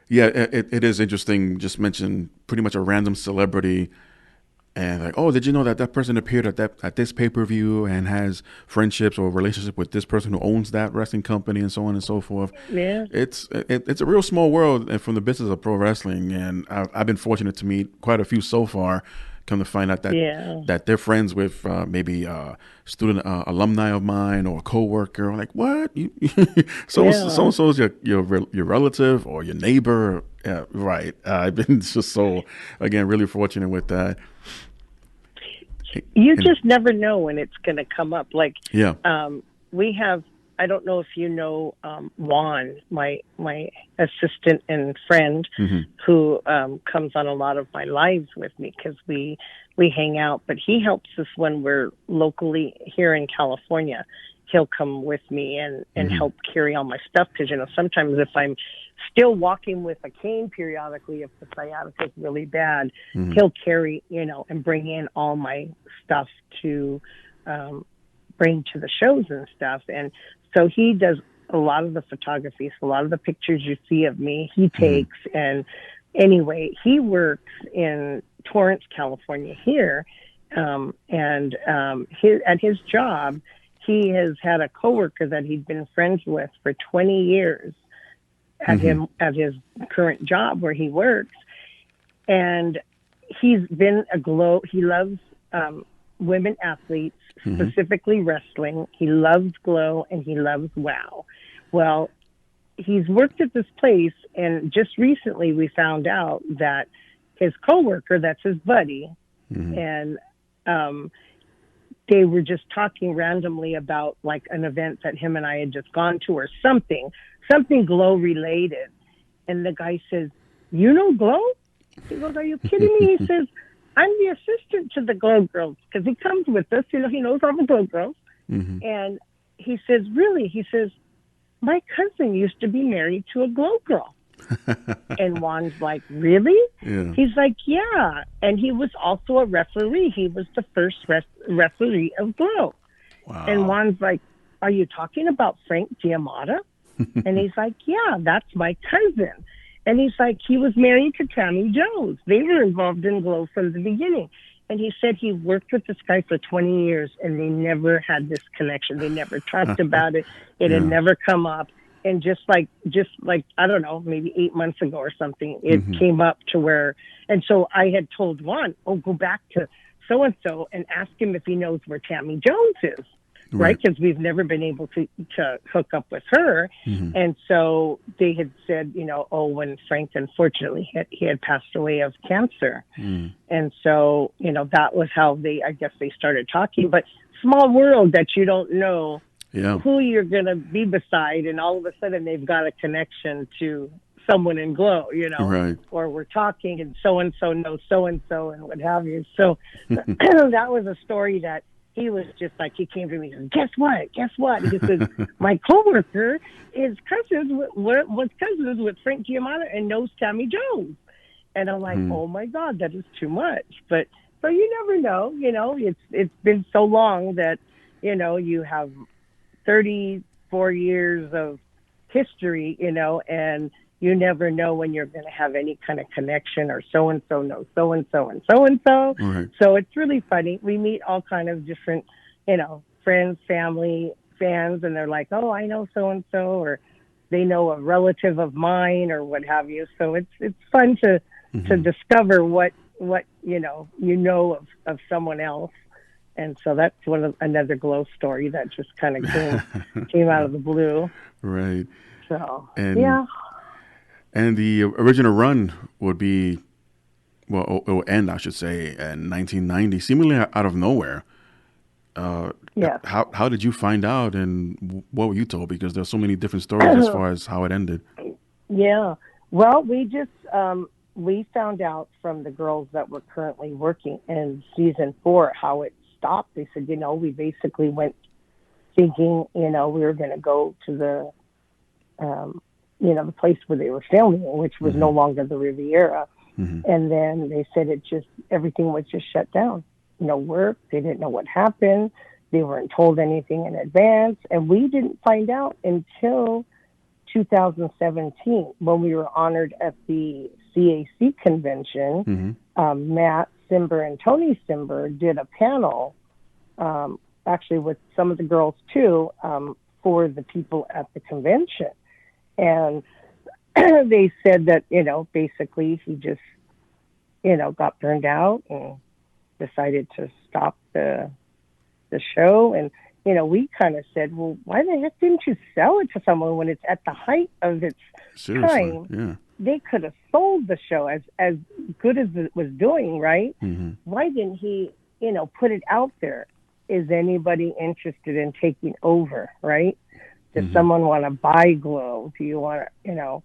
Yeah, it is interesting. Just mention pretty much a random celebrity, and like, oh, did you know that person appeared at this pay-per-view and has friendships or relationship with this person who owns that wrestling company, and so on and so forth. Yeah, it's a real small world, and from the business of pro wrestling, and I've been fortunate to meet quite a few so far. Come to find out that they're friends with maybe student alumni of mine or a coworker. I'm like, what? So and so is your relative or your neighbor? Yeah, right. I've been just so, again, really fortunate with that. You just never know when it's going to come up. Like, we have. I don't know if you know Juan, my assistant and friend, who comes on a lot of my lives with me because we hang out. But he helps us when we're locally here in California. He'll come with me and help carry all my stuff because, sometimes if I'm still walking with a cane periodically, if the sciatica is really bad, he'll carry, and bring in all my stuff to bring to the shows and stuff. And so he does a lot of the photography. So a lot of the pictures you see of me, he takes. And anyway, he works in Torrance, California here. And at his job, he has had a coworker that he'd been friends with for 20 years at his current job where he works. And he's been he loves women athletes, specifically wrestling. He loves Glow and he loves WOW. Well, he's worked at this place, and just recently we found out that his coworker, that's his buddy, and they were just talking randomly about like an event that him and I had just gone to or something Glow related. And the guy says, "You know Glow?" He goes, "Are you kidding me?" He says, "I'm the assistant to the Glow Girls," because he comes with us. He knows all the Glow Girls. And he says, "Really?" He says, "My cousin used to be married to a Glow Girl." And Juan's like, "Really?" Yeah. He's like, "Yeah." And he was also a referee. He was the first referee of Glow. Wow. And Juan's like, "Are you talking about Frank Giamatti?" And he's like, "Yeah, that's my cousin." And he's like, he was married to Tammy Jones. They were involved in Glow from the beginning. And he said he worked with this guy for 20 years, and they never had this connection. They never talked about it. It had never come up. And just like, I don't know, maybe 8 months ago or something, it came up to where, and so I had told Juan, go back to so-and-so and ask him if he knows where Tammy Jones is. Right, because we've never been able to hook up with her. And so they had said, when Frank, unfortunately, he had passed away of cancer. And so, that was how they started talking. But small world that you don't know who you're going to be beside, and all of a sudden they've got a connection to someone in Glow, or we're talking and so-and-so knows so-and-so and what have you. So that was a story that he was just like, he came to me and said, guess what? He said, my coworker was cousins with Frank Giamatti and knows Tammy Jones. And I'm like, oh my God, that is too much. But so you never know, it's been so long that, you have 34 years of history, and you never know when you're going to have any kind of connection, or so-and-so knows so-and-so and so-and-so. Right. So it's really funny. We meet all kind of different, friends, family, fans, and they're like, oh, I know so-and-so, or they know a relative of mine or what have you. So it's fun to discover what you know of someone else. And so that's another Glow story that just kind of came out of the blue. Right. So, yeah. And the original run would be, well, it will end, I should say, in 1990, seemingly out of nowhere. Yeah. How did you find out, and what were you told? Because there's so many different stories as far as how it ended. Yeah. Well, we just we found out from the girls that were currently working in season 4 how it stopped. They said, we basically went thinking, we were going to go to the the place where they were filming, which was no longer the Riviera. And then they said everything was just shut down. No work. They didn't know what happened. They weren't told anything in advance. And we didn't find out until 2017 when we were honored at the CAC convention. Matt Simber and Tony Simber did a panel, actually with some of the girls too, for the people at the convention. And they said that, basically he just, got burned out and decided to stop the show. And, we kind of said, well, why the heck didn't you sell it to someone when it's at the height of its time? Yeah. They could have sold the show as good as it was doing, right? Why didn't he, put it out there? Is anybody interested in taking over, right? Does someone want to buy Glow? Do you want to,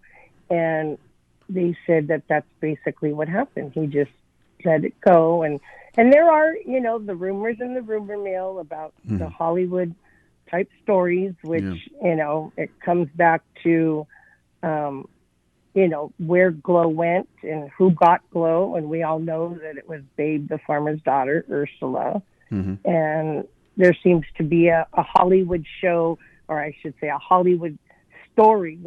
And they said that that's basically what happened. He just let it go. And there are, the rumors in the rumor mill about the Hollywood type stories, which, it comes back to, where Glow went and who got Glow. And we all know that it was Babe, the farmer's daughter, Ursula. And there seems to be a Hollywood show, or I should say a Hollywood story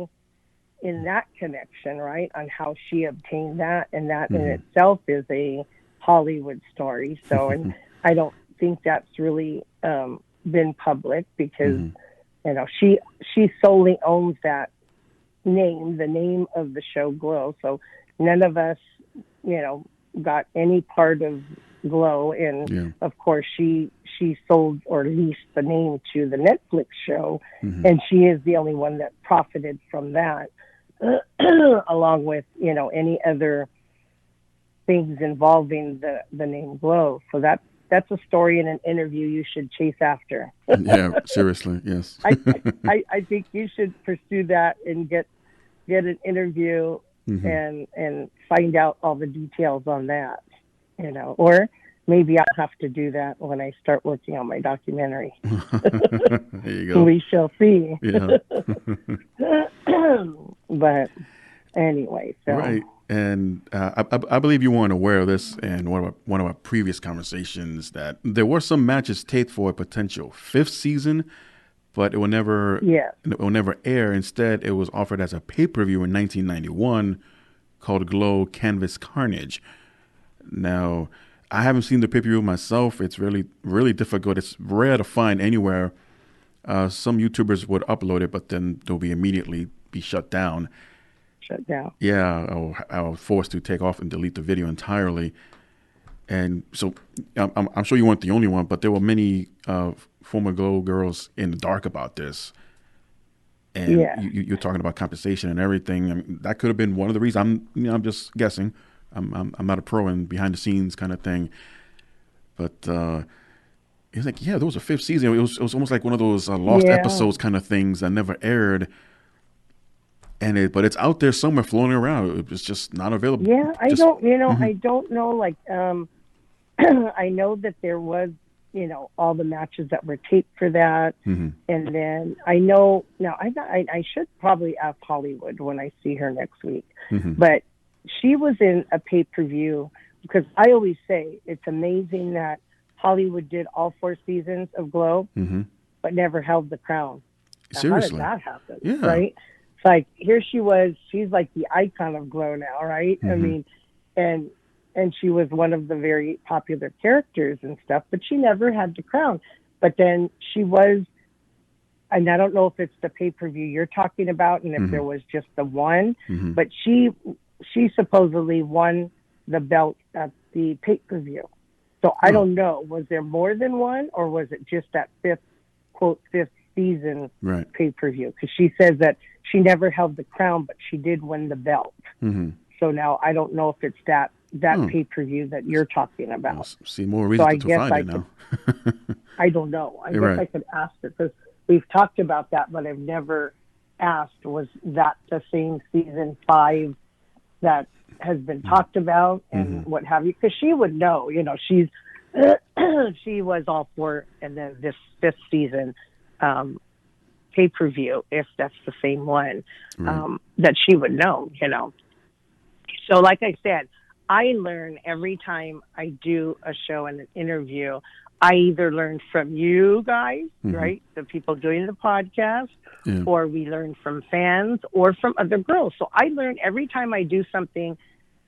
in that connection, right, on how she obtained that. And that in itself is a Hollywood story. So, and I don't think that's really been public because, she solely owns that name, the name of the show Glow. So none of us, got any part of Glow. And of course she sold or leased the name to the Netflix show. And she is the only one that profited from that, along with, any other things involving the name Glow. So that's a story in an interview you should chase after. Yeah, seriously, yes. I think you should pursue that and get an interview and find out all the details on that, or maybe I'll have to do that when I start working on my documentary. There you go. We shall see. Yeah. But anyway, so. Right. And I believe you weren't aware of this in one of our previous conversations, that there were some matches taped for a potential 5th season, but it will never air. Instead, it was offered as a pay-per-view in 1991 called Glow Canvas Carnage. Now, I haven't seen the pay-per-view myself. It's really, really difficult. It's rare to find anywhere. Some YouTubers would upload it, but then they'll immediately be shut down. Yeah, I was forced to take off and delete the video entirely. And so I'm sure you weren't the only one, but there were many former Glow girls in the dark about this. And you're talking about compensation and everything. I mean, that could have been one of the reasons. I'm just guessing. I'm not a pro in behind the scenes kind of thing. But it's like, there was a 5th season. It was almost like one of those lost episodes kind of things that never aired. But it's out there somewhere floating around. It's just not available. Yeah, I don't know. Like, I know that there was, all the matches that were taped for that. And then I know, now I should probably ask Hollywood when I see her next week. But she was in a pay-per-view, because I always say it's amazing that Hollywood did all 4 seasons of Glow, but never held the crown. Now, Seriously. how did that happen? Yeah. Right? like here she was, she's like the icon of Glow now, right? I mean, and she was one of the very popular characters and stuff, but she never had the crown. But then she was, and I don't know if it's the pay-per-view you're talking about and if there was just the one, but she supposedly won the belt at the pay-per-view. So I don't know, was there more than one, or was it just that fifth season pay-per-view? Because she says that she never held the crown, but she did win the belt. So now I don't know if it's that pay-per-view that you're talking about. Well, see more reason to find it now. I don't know. I guess I could ask her, because we've talked about that, but I've never asked, was that the same season 5 that has been talked about and what have you? Because she would know, you know, she's she was all for, and then this 5th season pay-per-view, if that's the same one, that she would know, you know. So like I said, I learn every time I do a show and an interview. I either learn from you guys, right, the people doing the podcast, or we learn from fans or from other girls. So I learn every time I do something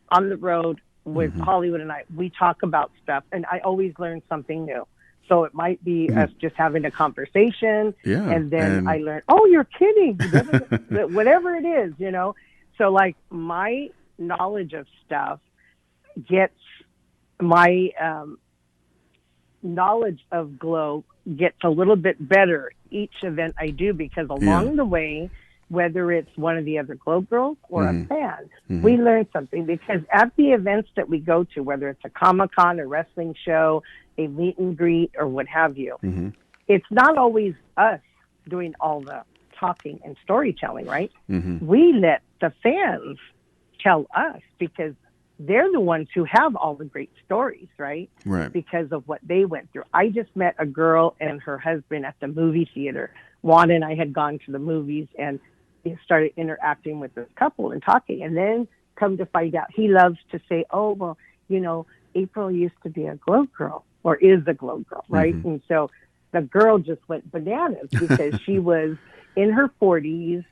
on the road with Hollywood and I. We talk about stuff, and I always learn something new. So it might be us just having a conversation, and then I learn, oh, you're kidding, whatever it is, you know. So, like, my knowledge of stuff gets my knowledge of Glow gets a little bit better each event I do, because along the way, whether it's one of the other Glow girls or a fan, we learn something. Because at the events that we go to, whether it's a Comic-Con, a wrestling show, a meet and greet, or what have you, it's not always us doing all the talking and storytelling, right? We let the fans tell us, because they're the ones who have all the great stories, right? Because of what they went through. I just met a girl and her husband at the movie theater. Juan and I had gone to the movies and started interacting with this couple and talking. And then come to find out, he loves to say, oh, well, you know, April used to be a Glow girl, or is a Glow girl, right? And so the girl just went bananas, because she was in her 40s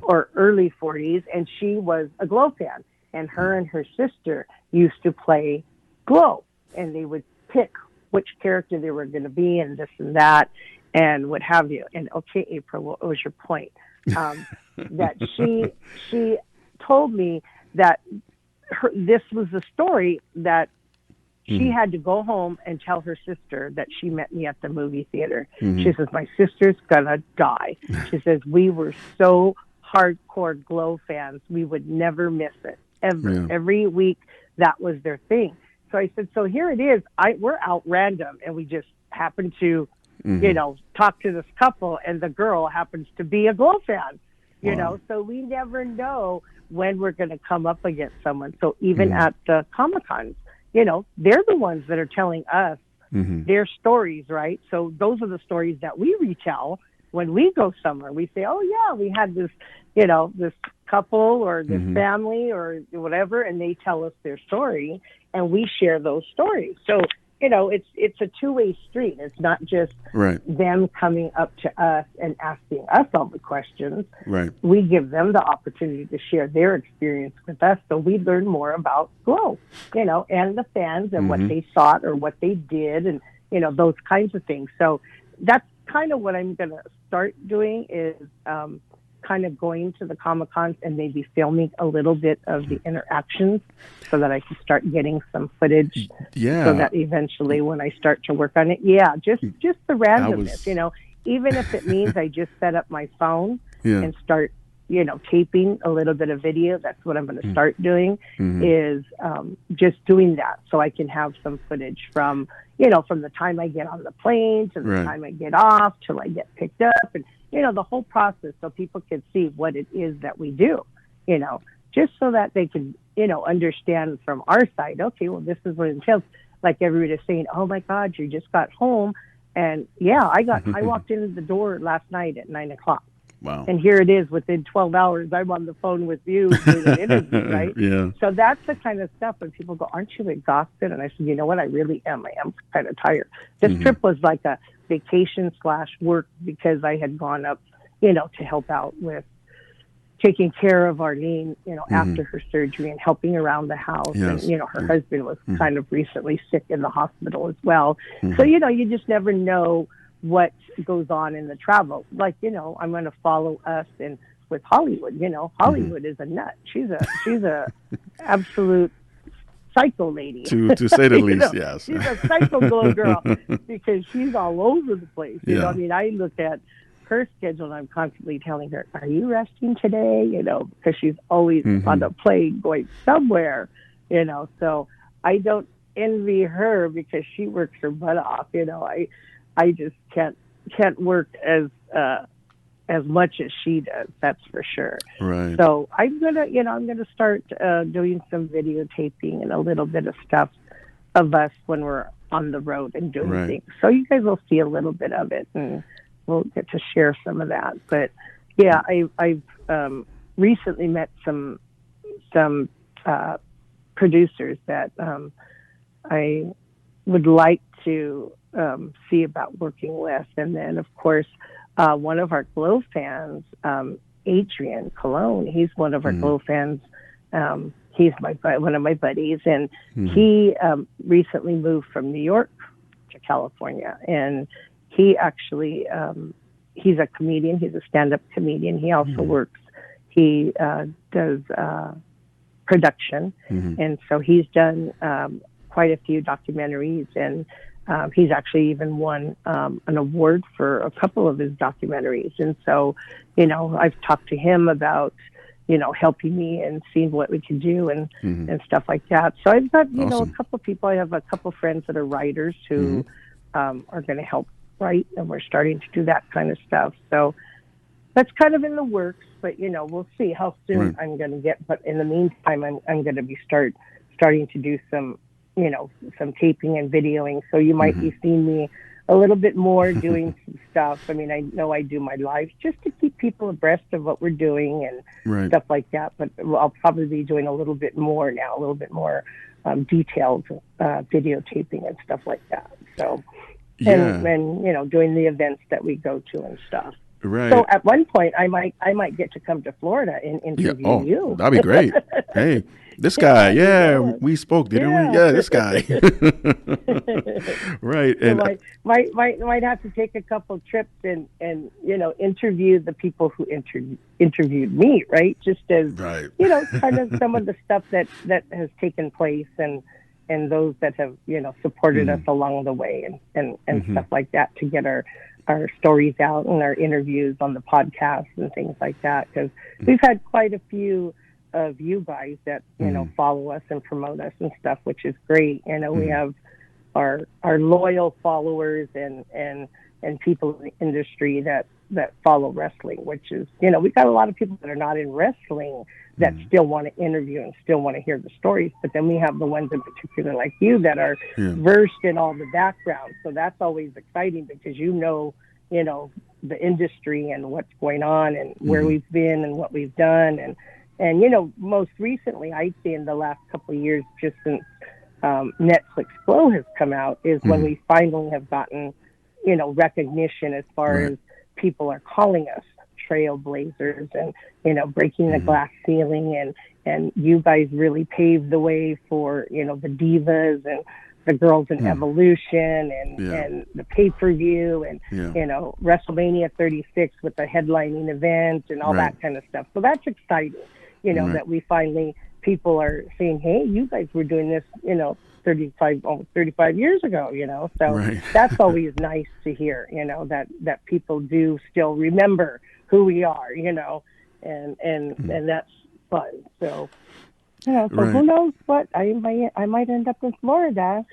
or early 40s, and she was a Glow fan. And her and her sister used to play Glow, and they would pick which character they were going to be, and this and that, and what have you. And okay, April, what was your point? That she told me that this was the story that she had to go home and tell her sister that she met me at the movie theater. She says, my sister's gonna die. She says, we were so hardcore Glow fans, we would never miss it. Every week, that was their thing. So I said, so here it is. We're out random, and we just happen to, you know, talk to this couple, and the girl happens to be a Glow fan, you know. So we never know when we're going to come up against someone. So even at the Comic-Cons, you know, they're the ones that are telling us their stories, right? So those are the stories that we retell when we go somewhere. We say, oh, yeah, we had this, you know, this couple or this family or whatever, and they tell us their story, and we share those stories. So, you know, it's a two-way street. It's not just them coming up to us and asking us all the questions. We give them the opportunity to share their experience with us, so we learn more about Glow, you know, and the fans and what they thought or what they did, and, you know, those kinds of things. So that's kind of what I'm going to start doing, is kind of going to the Comic-Cons and maybe filming a little bit of the interactions, so that I can start getting some footage. So that eventually, when I start to work on it, just the randomness, you know, even if it means I just set up my phone and start, you know, taping a little bit of video. That's what I'm going to start doing, is just doing that, so I can have some footage from, you know, from the time I get on the plane to the time I get off till I get picked up, and, you know, the whole process, so people can see what it is that we do, you know, just so that they can, you know, understand from our side, okay, well, this is what it entails. Like everybody's saying, oh my God, you just got home. And I walked in the door last night at 9:00. Wow. And here it is, within 12 hours, I'm on the phone with you doing an interview, right? So that's the kind of stuff when people go, aren't you exhausted? And I said, you know what, I really am. I am kind of tired. This trip was like a vacation / work, because I had gone up, you know, to help out with taking care of Arlene, after her surgery and helping around the house. Yes. And, her husband was kind of recently sick in the hospital as well. So, you just never know what goes on in the travel. Like, I'm going to follow us and with Hollywood, Hollywood is a nut. She's a absolute psycho lady. To say the least, yes. She's a psycho glow girl because she's all over the place. I mean, I look at her schedule and I'm constantly telling her, are you resting today? Because she's always on the plane going somewhere, so I don't envy her because she works her butt off. I just can't work as much as she does. That's for sure. Right. So I'm gonna start doing some videotaping and a little bit of stuff of us when we're on the road and doing things. So you guys will see a little bit of it, and we'll get to share some of that. But yeah, I've recently met some producers that I would like to see about working with. And then, of course, one of our Glow fans, Adrian Cologne, he's one of our Glow fans. He's one of my buddies, and he recently moved from New York to California. And he actually, he's a comedian. He's a stand-up comedian. He also works. He does production, and so he's done quite a few documentaries, and he's actually even won an award for a couple of his documentaries. And so, I've talked to him about, helping me and seeing what we can do and stuff like that. So I've got, Awesome. a couple of people. I have a couple of friends that are writers who are going to help write, and we're starting to do that kind of stuff. So that's kind of in the works, but, we'll see how soon I'm going to get. But in the meantime, I'm going to be starting to do some taping and videoing. So you might be seeing me a little bit more doing some stuff. I mean, I know I do my lives just to keep people abreast of what we're doing and stuff like that. But I'll probably be doing a little bit more now, a little bit more detailed videotaping and stuff like that. So, and doing the events that we go to and stuff. Right. So at one point, I might get to come to Florida and interview you. That'd be great. Hey, this guy, we spoke, didn't we? Yeah, this guy. Right. So and might have to take a couple trips and interview the people who interviewed me, right? Just as kind of some of the stuff that has taken place and those that have supported us along the way and stuff like that to get our stories out and our interviews on the podcast and things like that, because we've had quite a few of you guys that follow us and promote us and stuff, which is great. We have our loyal followers and people in the industry that follow wrestling, which is we've got a lot of people that are not in wrestling that still want to interview and still want to hear the stories, but then we have the ones in particular like you that are versed in all the background. So that's always exciting because the industry and what's going on and where we've been and what we've done and most recently I'd say in the last couple of years, just since Netflix Glow has come out, is when we finally have gotten recognition as far as people are calling us trailblazers and breaking the glass ceiling, and you guys really paved the way for the divas and the girls in Evolution and the pay-per-view and WrestleMania 36 with the headlining event and all that kind of stuff. So that's exciting, that we finally, people are saying, hey, you guys were doing this almost 35 years ago, so that's always nice to hear, that people do still remember who we are, and that's fun. So, so who knows what, I might end up in Florida.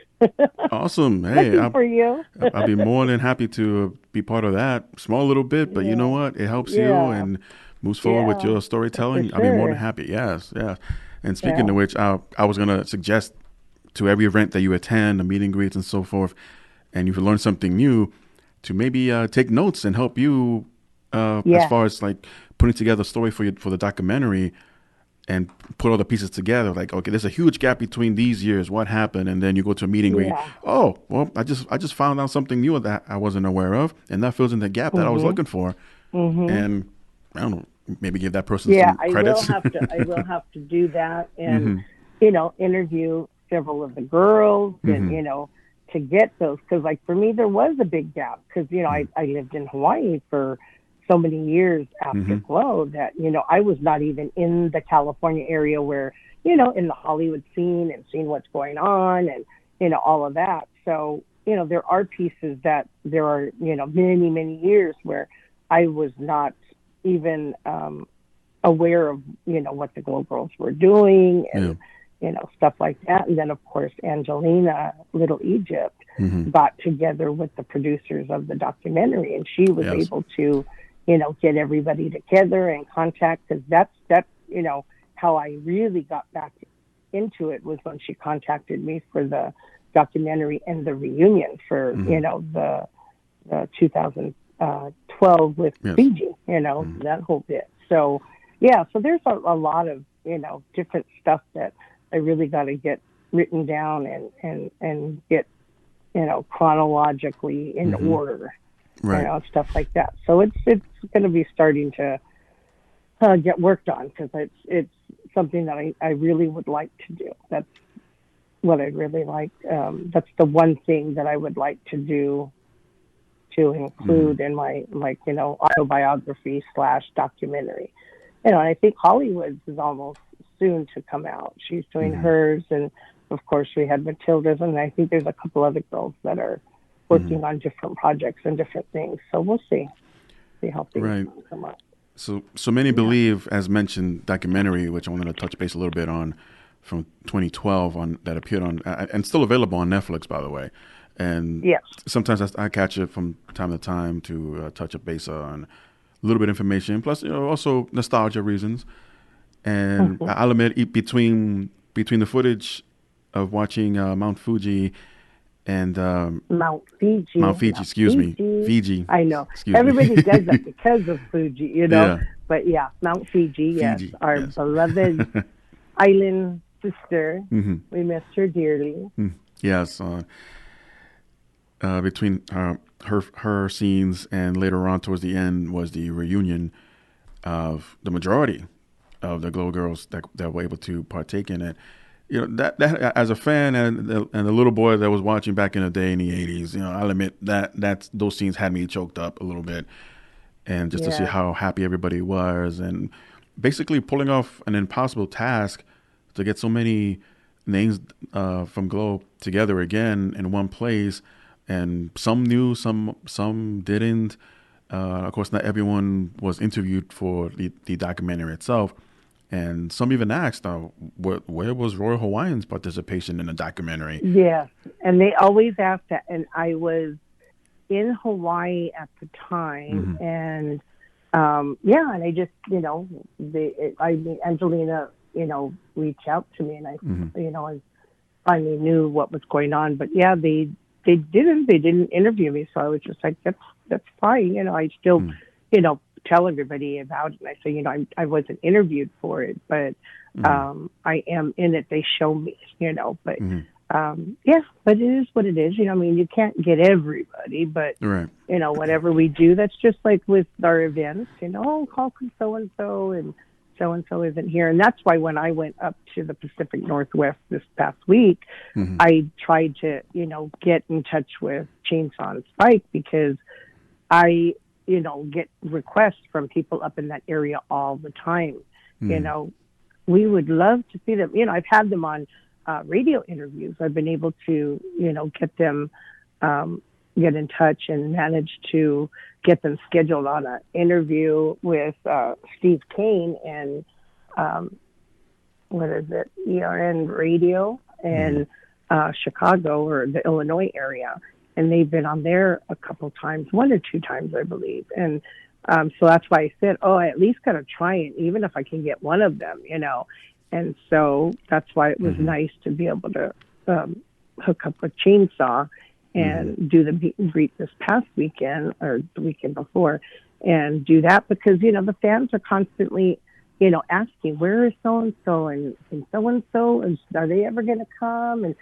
Awesome. Hey, Looking for you. I'll be more than happy to be part of that. Small little bit, but you know what? It helps you and moves forward with your storytelling. I'll be more than happy. Yes. And speaking of which, I was going to suggest to every event that you attend, the meet and greets and so forth, and you learn something new, to maybe take notes and help you as far as like putting together a story for the documentary and put all the pieces together. Like, okay, there's a huge gap between these years. What happened? And then you go to a meet and greet. Oh, well, I just found out something new that I wasn't aware of, and that fills in the gap that I was looking for. And I don't know, maybe give that person some credits. I will have to do that, and you know, interview several of the girls, and you know, to get those, because like for me there was a big gap, because you know I lived in Hawaii for so many years after Glow that, you know, I was not even in the California area where, you know, in the Hollywood scene and seeing what's going on and, you know, all of that. So, you know, there are pieces that there are, you know, many, many years where I was not even aware of, you know, what the Glow Girls were doing and, you know, stuff like that. And then, of course, Angelina, Little Egypt, got together with the producers of the documentary, and she was able to, you know, get everybody together and contact, because that's, you know, how I really got back into it, was when she contacted me for the documentary and the reunion for, you know, the 2012 with Fiji, you know, that whole bit. So, yeah, so there's a lot of, you know, different stuff that I really got to get written down and get, you know, chronologically in order. Right. You know, stuff like that. So it's going to be starting to get worked on, because it's something that I really would like to do. That's what I'd really like. That's the one thing that I would like to do, to include in my, like, you know, autobiography / documentary. You know, I think Hollywood's is almost soon to come out. She's doing hers, and of course we had Matilda's, and I think there's a couple other girls that are working on different projects and different things. So we'll see how things come up. So many believe, as mentioned, documentary, which I wanted to touch base a little bit on, from 2012, on that appeared on and still available on Netflix, by the way. And sometimes I catch it from time to time to touch a base on a little bit of information, plus, you know, also nostalgia reasons. And I'll admit, between the footage of watching Mount Fuji and Mount Fiji. Excuse me. Fiji. I know. Everybody does that because of Fuji, you know. Yeah. But yeah, Mount Fiji, yes, our beloved island sister. We missed her dearly. Yes. Between her scenes and later on towards the end was the reunion of the majority of the Glow Girls that were able to partake in it. You know, that as a fan and the little boy that was watching back in the day in the 80s, you know, I'll admit that those scenes had me choked up a little bit, and just to see how happy everybody was, and basically pulling off an impossible task to get so many names from Glow together again in one place, and some knew, some didn't. Of course, not everyone was interviewed for the documentary itself. And some even asked, where was Royal Hawaiian's participation in the documentary? Yes, and they always ask that. And I was in Hawaii at the time, and and I just, you know, Angelina, you know, reached out to me, and I, you know, I finally knew what was going on. But yeah, they didn't interview me, so I was just like, that's fine, you know. I still, you know, tell everybody about it. And I say, you know, I wasn't interviewed for it, but I am in it. They show me, you know, but but it is what it is. You know, I mean, you can't get everybody, but you know, whatever we do, that's just like with our events, you know, call so-and-so and so-and-so isn't here. And that's why when I went up to the Pacific Northwest this past week, I tried to, you know, get in touch with Chainsaw and Spike, because I, you know, get requests from people up in that area all the time. You know, we would love to see them. You know, I've had them on radio interviews. I've been able to, you know, get them, get in touch and manage to get them scheduled on an interview with Steve Kane and what is it, ERN Radio in Chicago or the Illinois area. And they've been on there a couple times, 1 or 2 times, I believe. And so that's why I said, I at least got to try it, even if I can get one of them, you know. And so that's why it was nice to be able to hook up with Chainsaw and do the meet and greet this past weekend or the weekend before, and do that, because, you know, the fans are constantly, you know, asking, where is so-and-so and so-and-so, and are they ever going to come? And,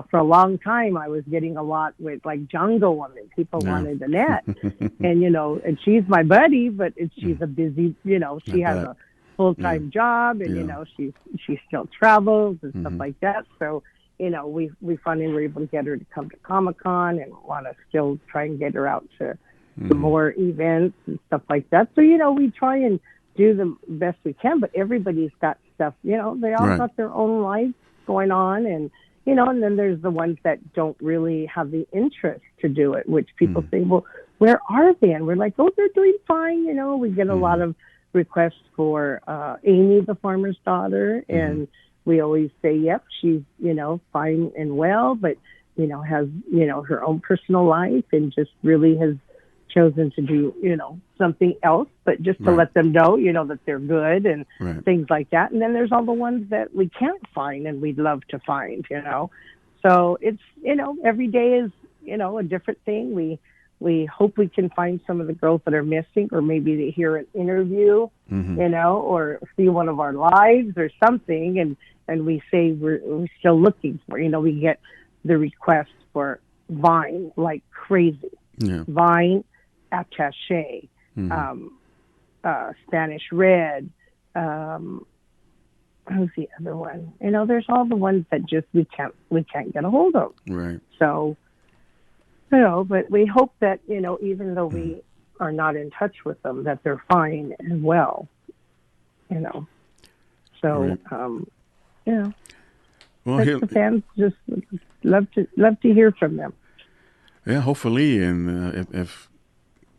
for a long time, I was getting a lot with like Jungle Woman. People wanted Annette, and and she's my buddy, but she's a busy, she has a full-time job, and she still travels and stuff like that. So we finally were able to get her to come to Comic-Con, and want to still try and get her out to more events and stuff like that. So we try and do the best we can, but everybody's got stuff. They all got their own lives going on, and and then there's the ones that don't really have the interest to do it, which people say, well, where are they? And we're like, oh, they're doing fine. We get a lot of requests for Amy, the farmer's daughter, and we always say, yep, she's, fine and well, but, has, her own personal life, and just really has chosen to do, something else, but just to let them know, that they're good and things like that. And then there's all the ones that we can't find and we'd love to find, So it's, every day is, a different thing. We hope we can find some of the girls that are missing, or maybe they hear an interview, or see one of our lives or something. And we say we're still looking for, we get the request for Vine like crazy. Yeah. Vine, Attaché, Spanish Red, who's the other one? There's all the ones that just we can't get a hold of. Right. So, but we hope that, even though we are not in touch with them, that they're fine and well, So, well, the fans just love to hear from them. Yeah, hopefully, and if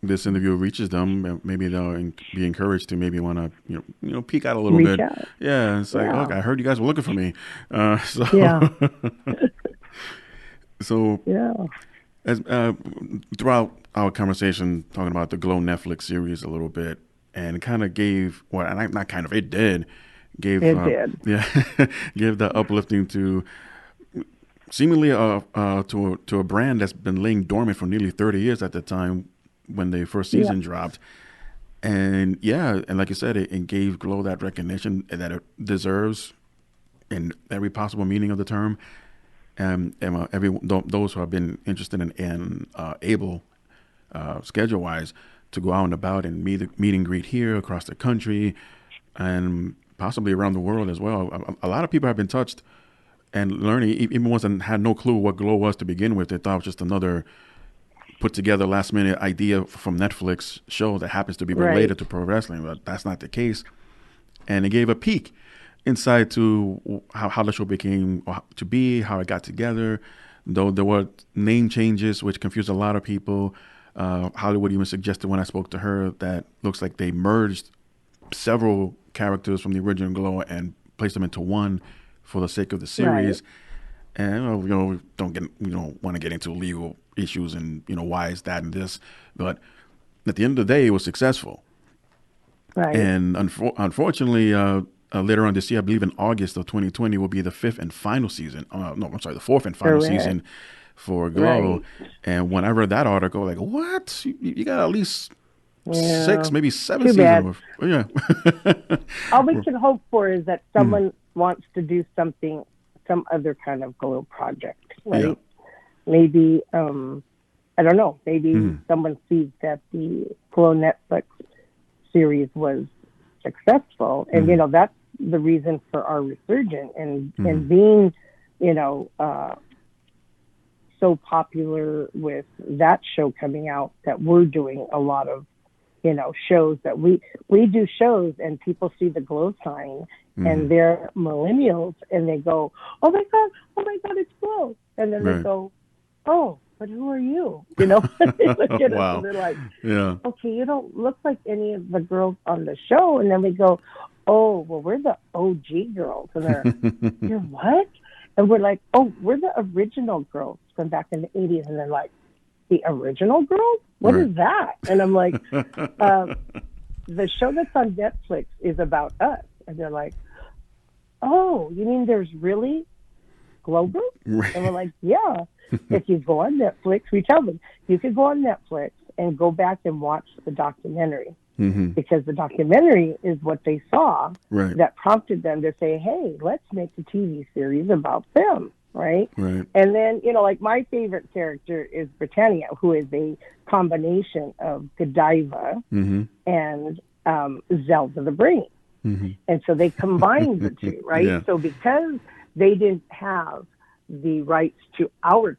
this interview reaches them, maybe they'll be encouraged to maybe want to peek out a little bit. Out. Yeah, it's like, look, I heard you guys were looking for me. So as throughout our conversation, talking about the Glow Netflix series a little bit, and it kind of gave it did give the uplifting to seemingly to a brand that's been laying dormant for nearly 30 years at the time when the first season dropped. And like you said, it gave Glow that recognition that it deserves in every possible meaning of the term. And those who have been interested and able, schedule-wise, to go out and about and meet and greet here across the country and possibly around the world as well. A lot of people have been touched and learning, even ones that had no clue what Glow was to begin with. They thought it was just another put together last minute idea from Netflix show that happens to be related to pro wrestling, but that's not the case. And it gave a peek inside to how the show became to be, how it got together, though there were name changes which confused a lot of people. Hollywood even suggested when I spoke to her that looks like they merged several characters from the original Glow and placed them into one for the sake of the series. And we don't want to get into legal issues and why is that and this, but at the end of the day, it was successful. And unfortunately, later on this year, I believe in August of 2020, will be the fourth and final season season for Glow. And when I read that article, like, what? You got at least 6, maybe 7 seasons. All we can hope for is that someone wants to do something, some other kind of Glow project, right? Yeah. Maybe, I don't know, maybe someone sees that the Glow Netflix series was successful. And, that's the reason for our resurgence and being, so popular with that show coming out that we're doing a lot of, shows that we do shows and people see the Glow sign and they're millennials and they go, oh my God, it's Glow. And then they go, oh, but who are you? They look at us and they're like, okay, you don't look like any of the girls on the show. And then we go, oh, well, we're the OG girls. And they're, you're what? And we're like, oh, we're the original girls from back in the 80s. And they're like, the original girls? What is that? And I'm like, the show that's on Netflix is about us. And they're like, oh, you mean there's really Glow Group? And we're like, yeah. If you go on Netflix, we tell them, you could go on Netflix and go back and watch the documentary. Because the documentary is what they saw that prompted them to say, hey, let's make a TV series about them. right? Right. And then, you know, like my favorite character is Britannia, who is a combination of Godiva and Zelda the Brain. And so they combined the two, right? Yeah. So because they didn't have the rights to our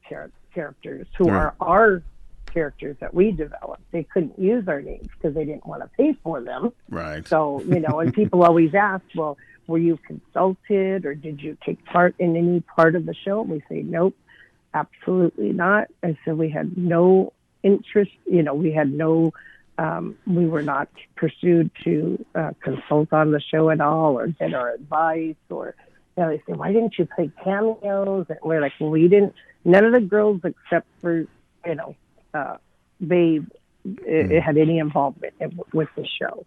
characters, who are our characters that we developed, they couldn't use our names because they didn't want to pay for them. Right. So, you know, and people always ask, well, were you consulted or did you take part in any part of the show? And we say, nope, absolutely not. I said we had no interest, you know, we had no, we were not pursued to consult on the show at all or get our advice or, you know, they say, why didn't you play cameos? And we're like, well, we didn't, none of the girls except for, you know, Babe, it had any involvement with the show.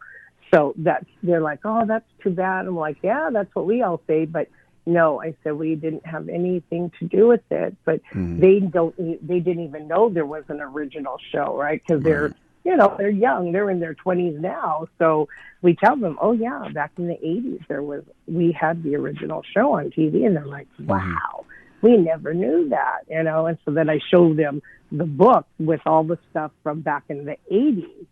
So they're like, oh, that's too bad. I'm like, yeah, that's what we all say. But no, I said, we didn't have anything to do with it. But they didn't even know there was an original show, right? Because they're, you know, they're young. They're in their 20s now. So we tell them, oh, yeah, back in the 80s, we had the original show on TV. And they're like, wow, we never knew that, you know. And so then I show them the book with all the stuff from back in the 80s.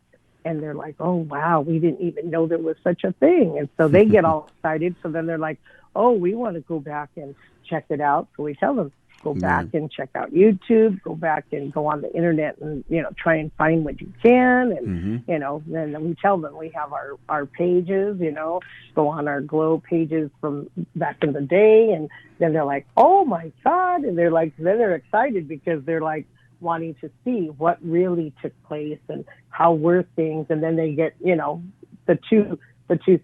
And they're like, oh, wow, we didn't even know there was such a thing. And so they get all excited. So then they're like, oh, we want to go back and check it out. So we tell them, go back and check out YouTube, go back and go on the internet and, you know, try and find what you can. And, you know, then we tell them we have our pages, you know, go on our Glow pages from back in the day. And then they're like, oh, my God. And they're like, then they're excited because they're like, wanting to see what really took place and how were things, and then they get, you know, the two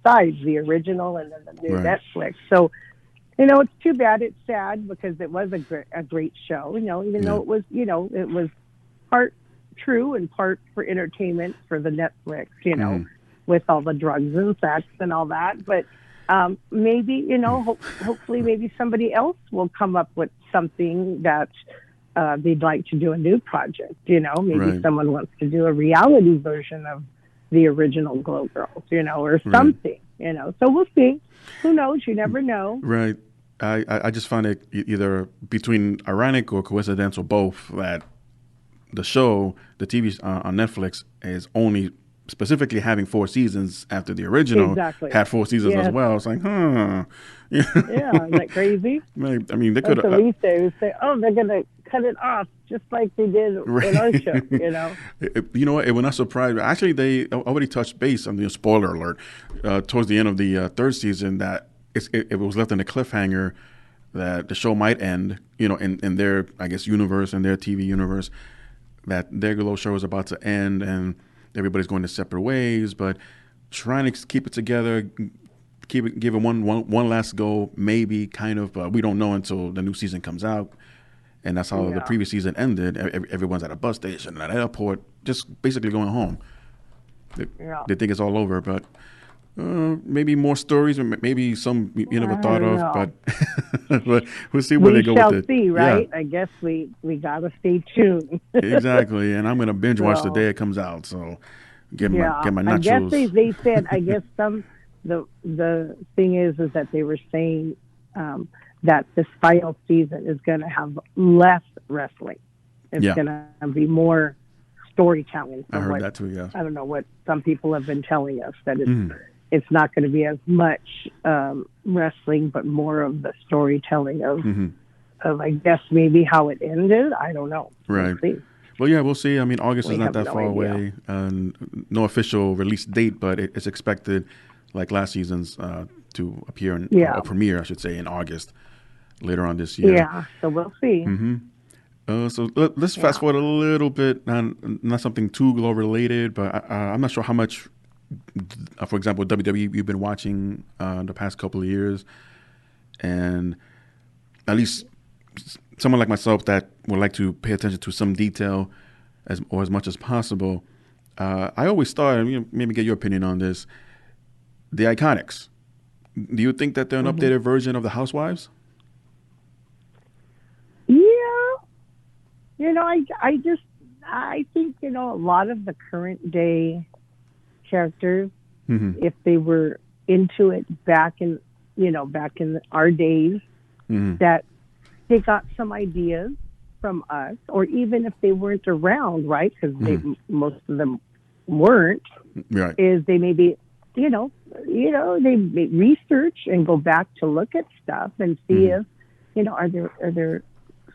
sides, the original and then the new Netflix. So, you know, it's too bad. It's sad because it was a great show, you know, even though it was, you know, it was part true and part for entertainment for the Netflix, you know, with all the drugs and sex and all that. But maybe, you know, hopefully maybe somebody else will come up with something that they'd like to do a new project, you know, maybe someone wants to do a reality version of the original Glow Girls, you know, or something, you know, so we'll see. Who knows? You never know. Right. I just find it either between ironic or coincidental, both, that the show, the TV on Netflix, is only specifically having 4 seasons after the original had 4 seasons as well. It's like, yeah, isn't that crazy? I mean, they could have. At least they would say, oh, they're going to cut it off just like they did in our show, you know? You know what? It was not surprised. Actually, they already touched base on the spoiler alert towards the end of the 3rd season that it was left in a cliffhanger that the show might end, you know, in their, I guess, universe, in their TV universe, that their Glow show is about to end and everybody's going to separate ways, but trying to keep it together, give it one last go, maybe, kind of, but we don't know until the new season comes out. And that's how the previous season ended. Everyone's at a bus station, at an airport, just basically going home. They think it's all over, but maybe more stories, maybe some you never thought of, but we'll see where they go with it. We shall see, right? Yeah. I guess we got to stay tuned. Exactly, and I'm going to binge watch the day it comes out, so get my nachos. I guess they said, I guess the thing is that they were saying that this final season is going to have less wrestling. It's going to be more storytelling. I heard that too, yeah. I don't know what some people have been telling us, that it's not going to be as much wrestling, but more of the storytelling of, I guess, maybe how it ended. I don't know. Right. We'll see. Well, yeah, we'll see. I mean, August is not that far away. No official release date, but it's expected, like last season's, to appear in a premiere, I should say, in August later on this year. Yeah, so we'll see. So let's fast forward a little bit, not something too Glow related, but I'm not sure how much, for example, WWE you've been watching the past couple of years, and at least someone like myself that would like to pay attention to some detail as much as possible. I always thought, maybe get your opinion on this, the Iconics. Do you think that they're an updated version of the Housewives? I think, a lot of the current day characters, if they were into it back in our days, that they got some ideas from us, or even if they weren't around, right? Because most of them weren't. Right. Is they maybe, they research and go back to look at stuff and see if, are there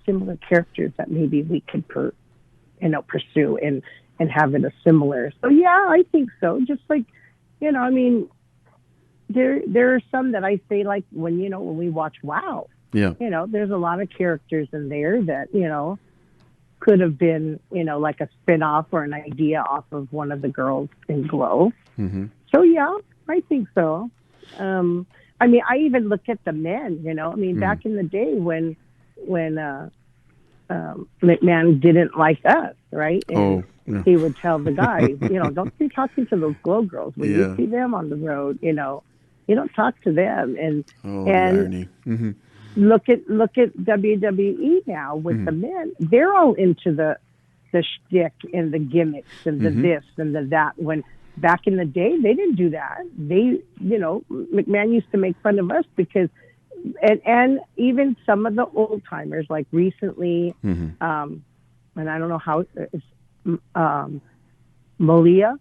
similar characters that maybe we could pursue and have it a similar. So yeah, I think so. Just like, I mean, there are some that I say, like when we watch WoW, there's a lot of characters in there that, could have been, like a spin-off or an idea off of one of the girls in Glow. So yeah, I think so. I mean, I even look at the men, I mean, back in the day when McMahon didn't like us, right? And he would tell the guys, don't be talking to those Glow girls. When you see them on the road, you don't talk to them. And the irony. Look at WWE now with the men. They're all into the shtick and the gimmicks and the this and the that. When back in the day, they didn't do that. They, McMahon used to make fun of us because, and even some of the old timers, like recently, and I don't know how it's Malia.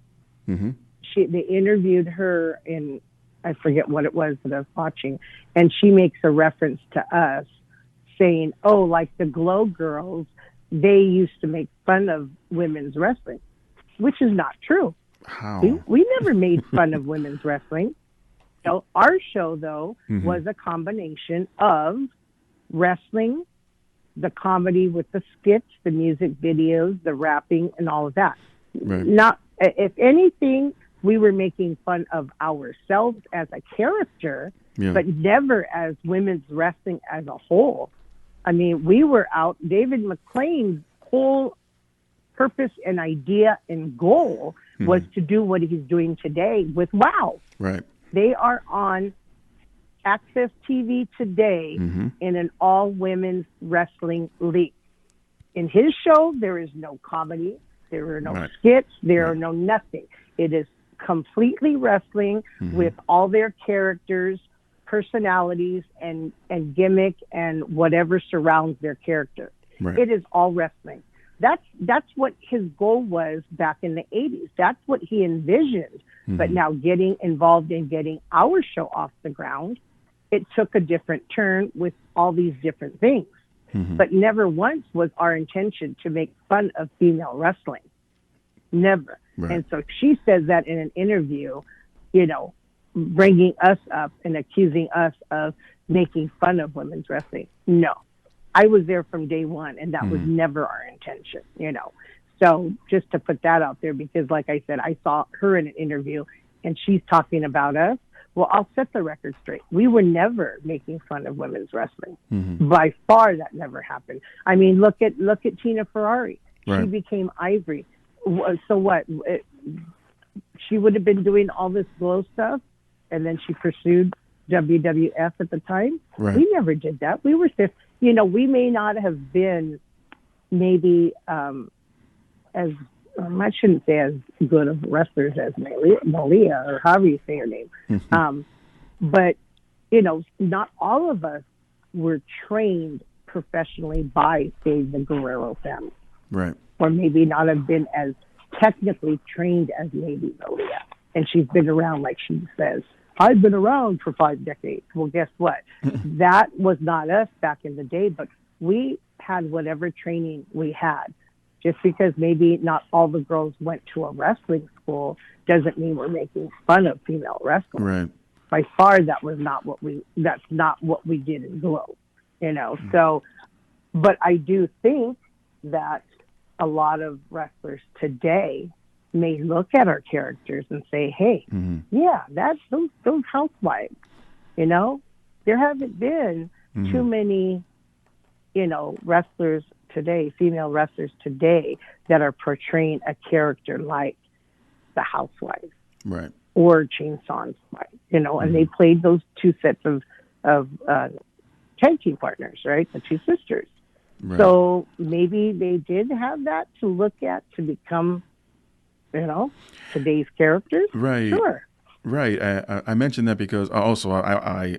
They interviewed her in, I forget what it was that I was watching, and she makes a reference to us saying, oh, like the Glow girls, they used to make fun of women's wrestling, which is not true. How? We never made fun of women's wrestling. So our show, though, was a combination of wrestling, the comedy with the skits, the music videos, the rapping, and all of that. Right. Not, if anything, we were making fun of ourselves as a character, but never as women's wrestling as a whole. I mean, we were out. David McLean's whole purpose and idea and goal was to do what he's doing today with WOW. Right. They are on Access TV today in an all-women's wrestling league. In his show, there is no comedy. There are no skits. There are no nothing. It is completely wrestling with all their characters, personalities, and gimmick and whatever surrounds their character. Right. It is all wrestling. That's what his goal was back in the 80s. That's what he envisioned. But now getting involved in getting our show off the ground, it took a different turn with all these different things. But never once was our intention to make fun of female wrestling. Never. Right. And so she says that in an interview, bringing us up and accusing us of making fun of women's wrestling. No, I was there from day one, and that was never our intention, So just to put that out there, because like I said, I saw her in an interview and she's talking about us. Well, I'll set the record straight. We were never making fun of women's wrestling. By far, that never happened. I mean, look at Tina Ferrari. Right. She became Ivory. So what? She would have been doing all this Glow stuff, and then she pursued WWF at the time. Right. We never did that. We were just, we may not have been maybe as, I shouldn't say as good of wrestlers as Malia or however you say her name. But, not all of us were trained professionally by, say, the Guerrero family. Right. Or maybe not have been as technically trained as maybe Malia. And she's been around, like she says, I've been around for 5 decades. Well, guess what? That was not us back in the day, but we had whatever training we had. Just because maybe not all the girls went to a wrestling school doesn't mean we're making fun of female wrestling. Right. By far, that's not what we did in Glow, So, but I do think that a lot of wrestlers today may look at our characters and say, hey, that's those housewives, there haven't been too many, wrestlers today, female wrestlers today that are portraying a character like the housewives. Right. Or Chainsaw's wife, and they played those 2 sets of tag team partners, right? The 2 sisters. Right. So maybe they did have that to look at to become, today's characters. Right. Sure. Right. I mentioned that because also I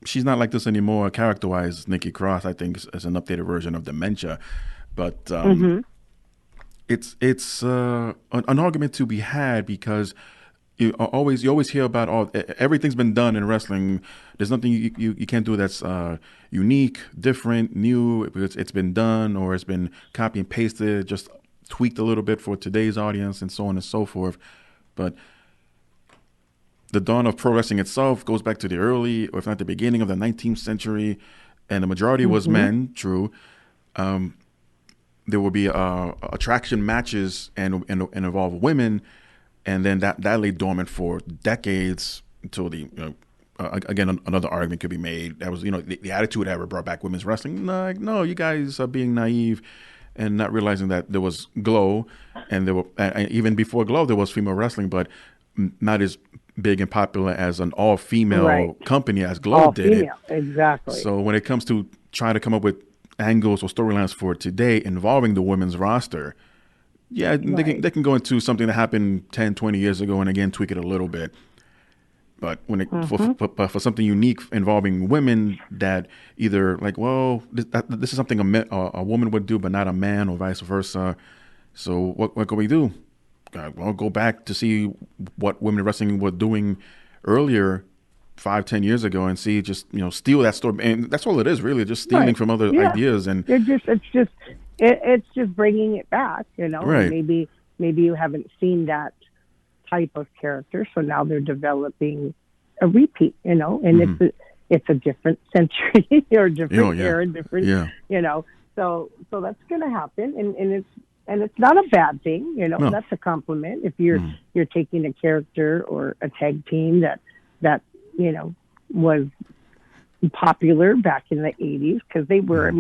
she's not like this anymore. Character-wise, Nikki Cross, I think, is an updated version of Dementia, but it's an argument to be had because you always hear about everything's been done in wrestling. There's nothing you can't do that's unique, different, new because it's been done or it's been copy and pasted, just tweaked a little bit for today's audience and so on and so forth. But the dawn of pro wrestling itself goes back to the early, or if not the beginning of the 19th century, and the majority was men. True. There will be attraction matches and involve women. And then that lay dormant for decades until again, another argument could be made. That was, the Attitude Era brought back women's wrestling. No, you guys are being naive and not realizing that there was Glow, and there were even before Glow there was female wrestling, but not as big and popular as an all-female company as Glow all did female. it. Exactly. So when it comes to trying to come up with angles or storylines for today involving the women's roster, they can go into something that happened 10, 20 years ago and again tweak it a little bit. But when for something unique involving women that either this is something a woman would do but not a man, or vice versa. So what can we do? Well, go back to see what women wrestling were doing earlier, 5, 10 years ago, and see, just steal that story. And that's all it is, really, just stealing from other ideas. And it's just bringing it back, Right. Maybe you haven't seen that type of character, so now they're developing a repeat, and it's a different century or a different era, different, So that's going to happen, and it's not a bad thing, No. That's a compliment if you're taking a character or a tag team that was popular back in the 80s, because they were,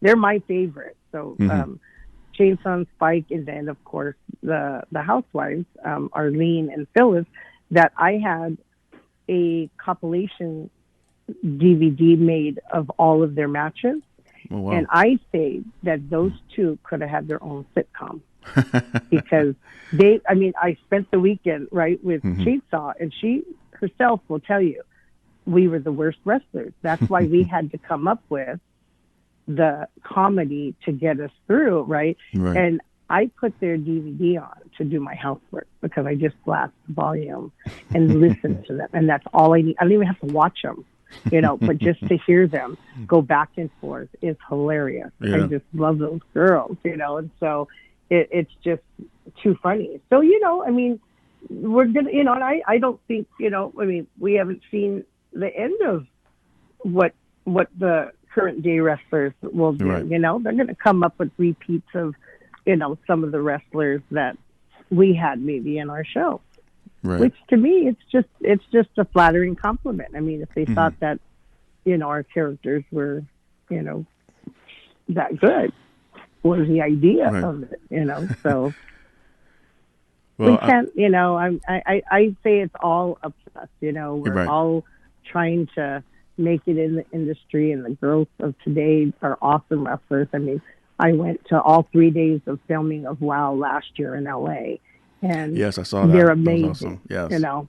they're my favorite. So Chainsaw and Spike, and then of course the housewives, Arlene and Phyllis, that I had a compilation DVD made of all of their matches. Oh, wow. And I say that those two could have had their own sitcom because I spent the weekend with Chainsaw, and she herself will tell you we were the worst wrestlers. That's why we had to come up with the comedy to get us through, right? And I put their DVD on to do my housework because I just blast the volume and listen to them, and that's all I need. I don't even have to watch them, but just to hear them go back and forth is hilarious. I just love those girls, and so it's just too funny. So, we're gonna, and I don't think, we haven't seen the end of what the current day wrestlers will do. Right. They're going to come up with repeats of, some of the wrestlers that we had maybe in our show. Right. Which to me, it's just a flattering compliment. If they thought that, our characters were, that good, what was the idea of it, so. Well, we can't, I say it's all up to us, we're all trying to make it in the industry, and the girls of today are awesome wrestlers. I went to all 3 days of filming of WOW last year in LA, and yes, I saw that. They're amazing. That was awesome. Yes.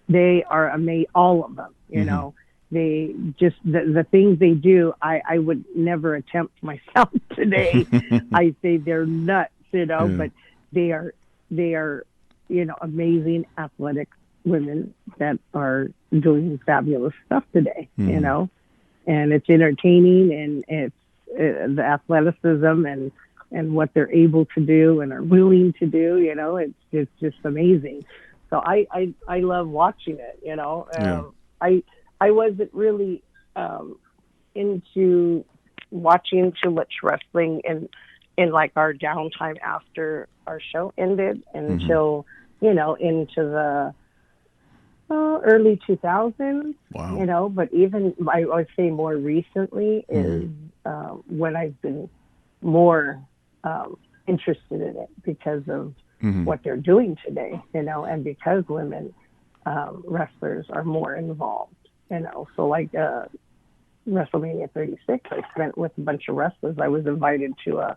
They are amazing, all of them, they just, the things they do, I would never attempt myself today. I say they're nuts, but they are, amazing athletic women that are doing fabulous stuff today, and it's entertaining, and it's the athleticism and what they're able to do and are willing to do, it's just amazing. So I love watching it, I wasn't really into watching too much wrestling in like our downtime after our show ended until into the early 2000s. Wow. But even I would say more recently is when I've been more interested in it because of what they're doing today, and because women wrestlers are more involved, so like WrestleMania 36, I spent with a bunch of wrestlers. I was invited to a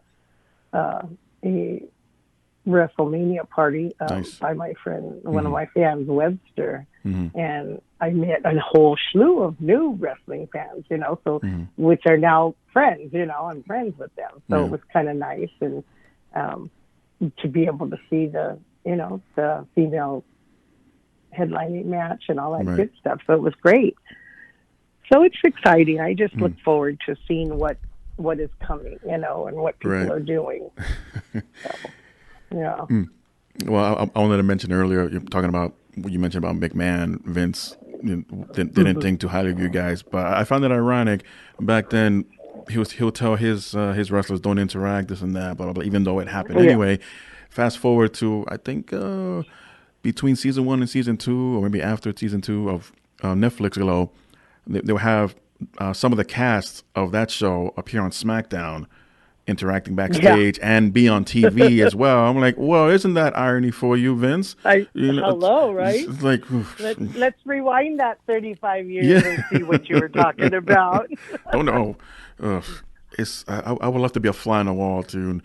WrestleMania party nice. by my friend, one of my fans, Webster, and I met a whole slew of new wrestling fans, so which are now friends. I'm friends with them, so it was kind of nice, and to be able to see the female headlining match and all that good stuff. So it was great. So it's exciting. I just look forward to seeing what is coming, and what people are doing. So, yeah. Well, I wanted to mention earlier, you mentioned about McMahon, Vince didn't think too highly of you guys, but I found it ironic. Back then, he'll tell his wrestlers don't interact, this and that, blah blah blah. Even though it happened anyway. Fast forward to I think between season 1 and season 2, or maybe after season 2 of Netflix Glow, they'll have some of the cast of that show appear on SmackDown, interacting backstage and be on TV as well. I'm like, well, isn't that irony for you, Vince? Hello, right? It's like, let's rewind that 35 years and see what you were talking about. Oh no, I would love to be a fly on the wall to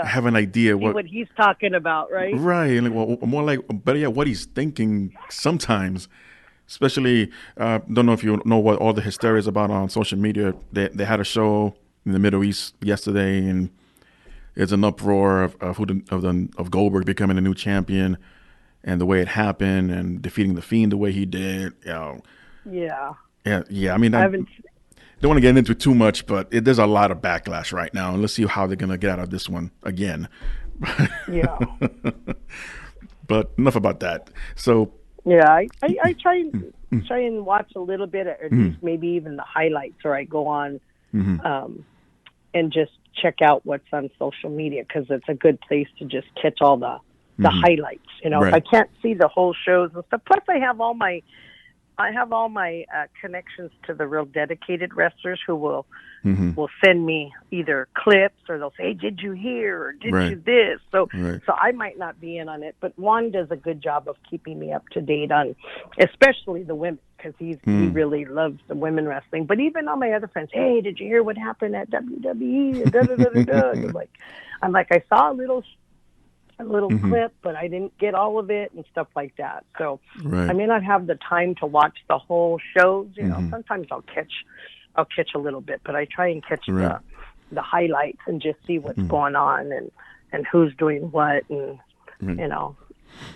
have an idea what he's talking about, right? Right, and more like, better yet, what he's thinking sometimes. Especially, don't know if you know what all the hysteria is about on social media. They had a show in the Middle East yesterday, and there's an uproar of Goldberg becoming the new champion, and the way it happened, and defeating the Fiend the way he did. Yeah. I mean, I don't want to get into too much, but there's a lot of backlash right now, and let's see how they're gonna get out of this one again. Yeah. But enough about that. So. Yeah, I try and watch a little bit, or at least maybe even the highlights, or I go on and just check out what's on social media, because it's a good place to just catch all the highlights. If I can't see the whole shows and stuff. Plus, I have all my connections to the real dedicated wrestlers who will send me either clips, or they'll say, "Hey, did you hear? Or did you this?" So I might not be in on it, but Juan does a good job of keeping me up to date on, especially the women, because he really loves the women wrestling. But even all my other friends, "Hey, did you hear what happened at WWE?" I'm like, I saw a little clip, but I didn't get all of it and stuff like that. So I may not have the time to watch the whole shows. Sometimes I'll catch a little bit, but I try and catch the highlights and just see what's going on and who's doing what, and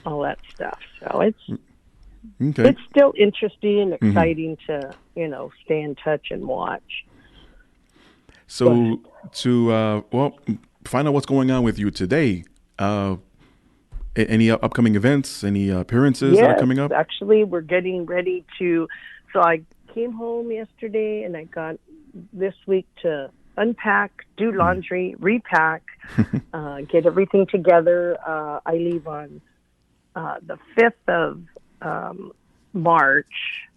all that stuff. So it's still interesting and exciting to stay in touch and watch. So to find out what's going on with you today. Any upcoming events, any appearances that are coming up? Actually, we're getting ready to. So I came home yesterday, and I got this week to unpack, do laundry, repack, get everything together. I leave on the 5th of March,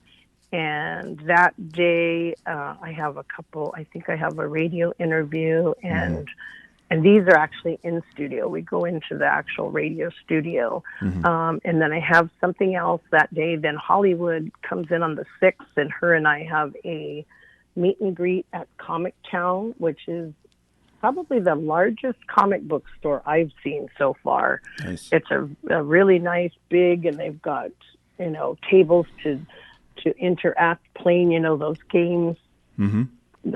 and that day I have I think I have a radio interview, and these are actually in studio. We go into the actual radio studio. And then I have something else that day. Then Hollywood comes in on the 6th, and her and I have a meet and greet at Comic Town, which is probably the largest comic book store I've seen so far. Nice. It's a really nice, big, and they've got, tables to interact, playing, those games.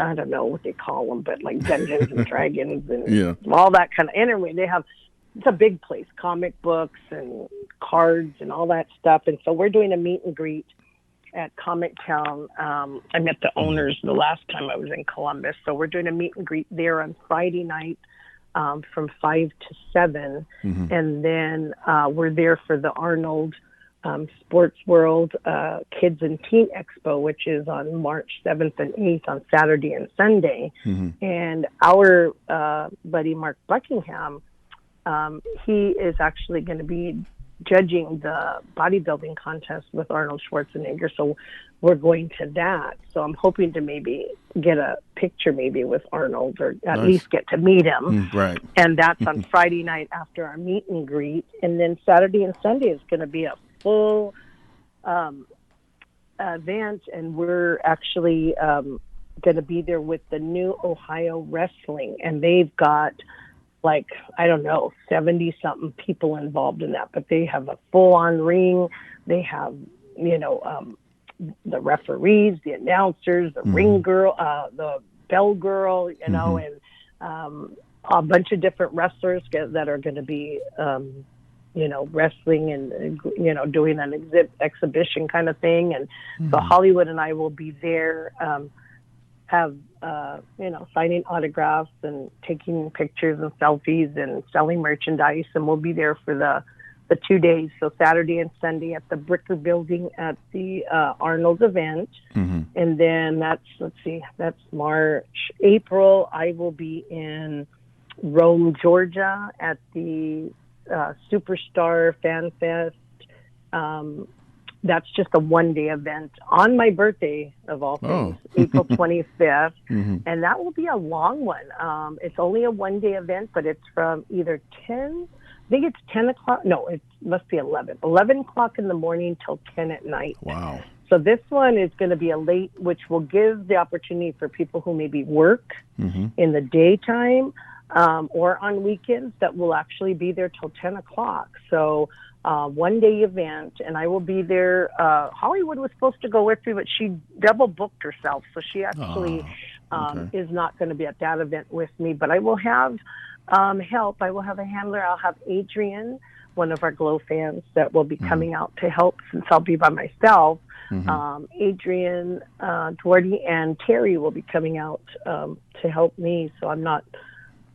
I don't know what they call them, but like Dungeons and Dragons and all that kind of. Anyway, it's a big place, comic books and cards and all that stuff. And so we're doing a meet and greet at Comic Town. I met the owners the last time I was in Columbus. So we're doing a meet and greet there on Friday night from 5 to 7. And then we're there for the Arnold Sports World Kids and Teen Expo, which is on March 7th and 8th on Saturday and Sunday. And our buddy Mark Buckingham, he is actually going to be judging the bodybuilding contest with Arnold Schwarzenegger. So we're going to that. So I'm hoping to maybe get a picture maybe with Arnold, or at least get to meet him. Right. And that's on Friday night after our meet and greet. And then Saturday and Sunday is going to be a full event, and we're actually going to be there with the New Ohio Wrestling, and they've got 70 something people involved in that, but they have a full on ring. They have the referees, the announcers, the ring girl, the bell girl, you know, and a bunch of different wrestlers that are going to be, you know, wrestling and, you know, doing an exhibition kind of thing. And so Hollywood and I will be there, you know, signing autographs and taking pictures and selfies and selling merchandise. And we'll be there for the 2 days. So Saturday and Sunday at the Bricker Building at the Arnold event. And then that's March. April, I will be in Rome, Georgia at the Superstar Fan Fest. That's just a one-day event on my birthday, of all things, April 25th. And that will be a long one. It's only a one-day event, but it's from either 10, I think it's 10 o'clock. No, it must be 11 o'clock in the morning till 10 at night. Wow. So this one is going to be a late, which will give the opportunity for people who maybe work in the daytime or on weekends that will actually be there till 10 o'clock. So one-day event, and I will be there. Hollywood was supposed to go with me, but she double booked herself, so she actually is not going to be at that event with me. But I will have help. I will have a handler. I'll have Adrian, one of our Glow fans, that will be coming out to help since I'll be by myself. Adrian, Dwardy, and Terry will be coming out to help me, so I'm not,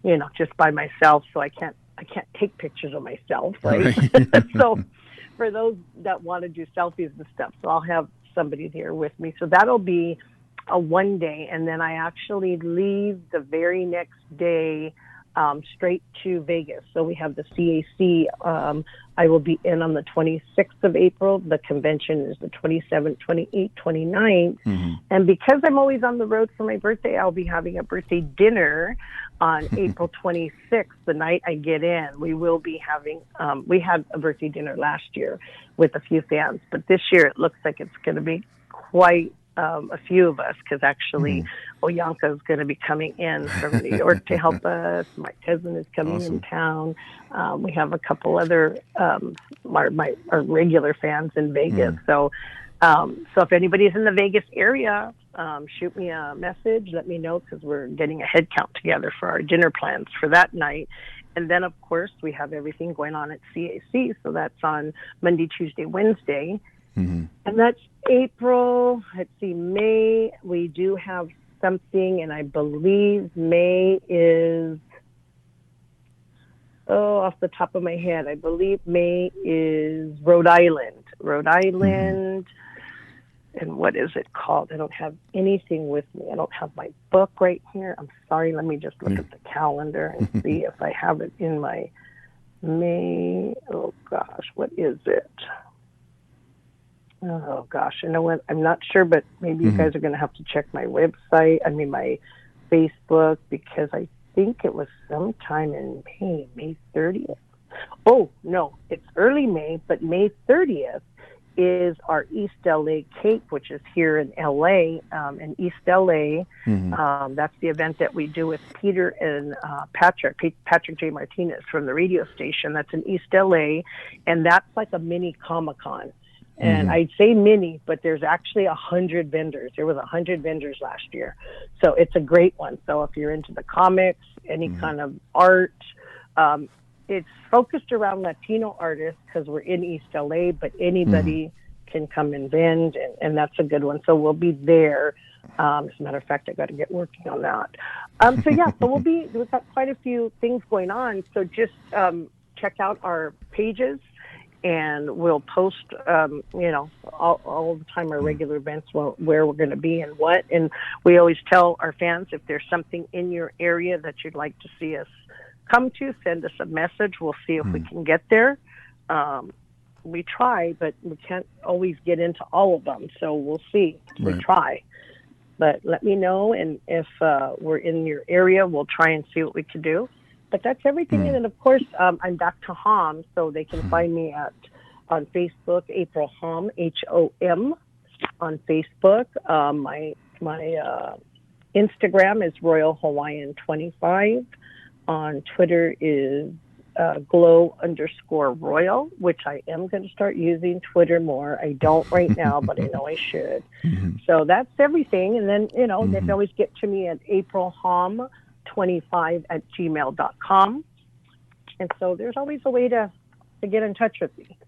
you know, just by myself. So I can't take pictures of myself, right? So for those that want to do selfies and stuff, so I'll have somebody there with me. So that'll be a one day, and then I actually leave the very next day straight to Vegas. So we have the CAC. I will be in on the 26th of April. The convention is the 27th, 28th, 29th. And because I'm always on the road for my birthday, I'll be having a birthday dinner on April 26th, the night I get in. We will be having, we had a birthday dinner last year with a few fans, but this year it looks like it's going to be quite a few of us, because actually Oyanka is going to be coming in from New York to help us. My cousin is coming in town. We have a couple other our regular fans in Vegas. So if anybody's in the Vegas area, shoot me a message. Let me know, because we're getting a head count together for our dinner plans for that night. And then, of course, we have everything going on at CAC. So that's on Monday, Tuesday, Wednesday. And that's April. Let's see, May, we do have something, and I believe May is, off the top of my head, I believe May is Rhode Island. And what is it called? I don't have anything with me. I don't have my book right here. I'm sorry. Let me just look at the calendar and see if I have it in my May. Oh, gosh, what is it? Oh, gosh, you know what? I'm not sure, but maybe you guys are going to have to check my website, my Facebook, because I think it was sometime in May 30th. Oh, no, it's early May, but May 30th is our East LA Cape, which is here in LA, in East LA. That's the event that we do with Peter and Patrick J. Martinez from the radio station. That's in East LA, and that's like a mini Comic-Con. And I'd say mini, but there's actually 100 vendors. There was 100 vendors last year. So it's a great one. So if you're into the comics, any kind of art, it's focused around Latino artists because we're in East LA, but anybody can come and vend, and that's a good one. So we'll be there. As a matter of fact, I got to get working on that. So we've got quite a few things going on. So just check out our pages, and we'll post, all the time, our regular events, where we're going to be and what. And we always tell our fans, if there's something in your area that you'd like to see us come to, send us a message. We'll see if we can get there. We try, but we can't always get into all of them. So we'll see. We try. But let me know, and if we're in your area, we'll try and see what we can do. But that's everything. And then, of course, I'm back to Hom, so they can find me on Facebook, April Hom, Hom, on Facebook. My Instagram is Royal Hawaiian 25. On Twitter is glow_royal, which I am going to start using Twitter more. I don't right now, but I know I should. So that's everything. And then, you know, they can always get to me at aprilhom25@gmail.com. And so there's always a way to get in touch with me.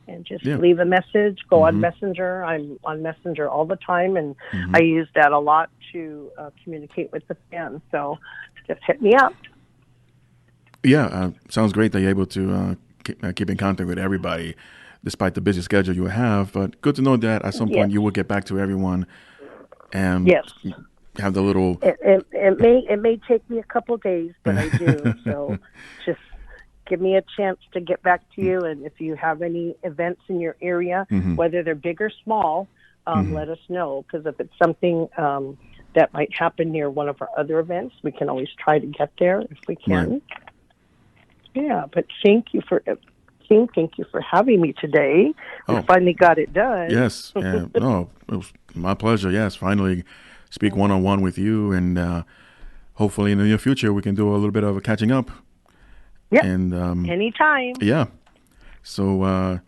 And just leave a message, go on Messenger. I'm on Messenger all the time, and I use that a lot to communicate with the fans. So just hit me up. Yeah, sounds great that you're able to keep in contact with everybody, despite the busy schedule you have. But good to know that at some point you will get back to everyone and have the little... It may take me a couple days, but I do. So just give me a chance to get back to you. And if you have any events in your area, whether they're big or small, let us know. Because if it's something that might happen near one of our other events, we can always try to get there if we can. Right. Yeah, but thank you for having me today. We finally got it done. Yes. No, it was my pleasure. Yes, finally speak one-on-one with you. And hopefully in the near future, we can do a little bit of a catching up. Yeah, and anytime. Yeah. So,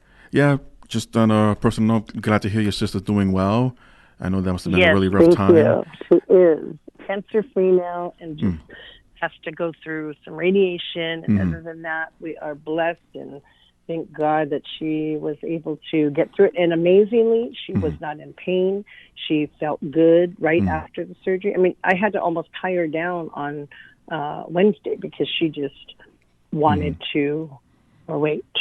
just on a personal note, glad to hear your sister's doing well. I know that must have been a really rough time. Yes, she is cancer-free now and just has to go through some radiation. And other than that, we are blessed and thank God that she was able to get through it. And amazingly, she was not in pain. She felt good right after the surgery. I mean, I had to almost tie her down on Wednesday because she just wanted to,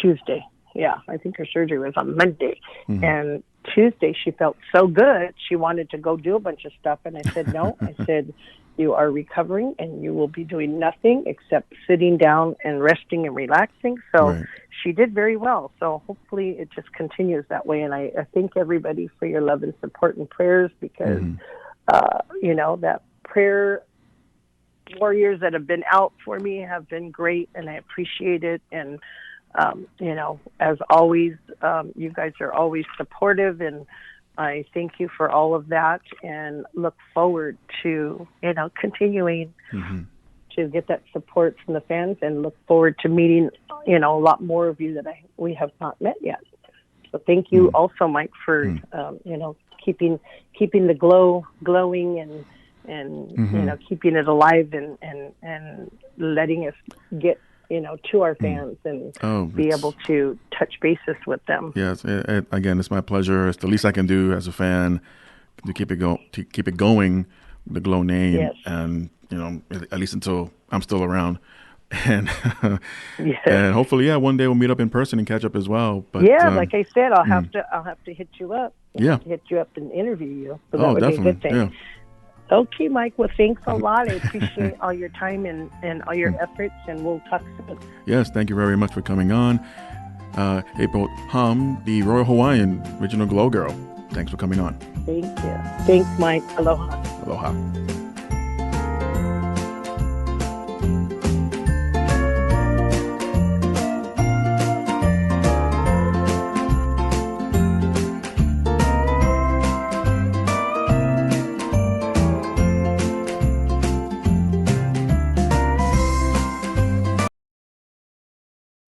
Tuesday. Yeah, I think her surgery was on Monday. And Tuesday she felt so good, she wanted to go do a bunch of stuff. And I said, no. I said, you are recovering and you will be doing nothing except sitting down and resting and relaxing. So she did very well. So hopefully it just continues that way. And I thank everybody for your love and support and prayers because, you know, that prayer warriors that have been out for me have been great, and I appreciate it. And you know, as always, you guys are always supportive, and I thank you for all of that, and look forward to, you know, continuing to get that support from the fans, and look forward to meeting, you know, a lot more of you that we have not met yet. So thank you also, Mike, for you know, keeping the glowing and you know, keeping it alive and letting us get, you know, to our fans and be able to touch bases with them. Yes, again, it's my pleasure. It's the least I can do as a fan to keep it going, the Glow name, and you know, at least until I'm still around. And and hopefully, one day we'll meet up in person and catch up as well. But like I said, I'll have to hit you up. I'll hit you up and interview you. So that would definitely. Be a good thing. Yeah. Okay, Mike. Well, thanks a lot. I appreciate all your time and all your efforts, and we'll talk soon. Yes, thank you very much for coming on. April Hom, the Royal Hawaiian Original Glow Girl. Thanks for coming on. Thank you. Thanks, Mike. Aloha. Aloha.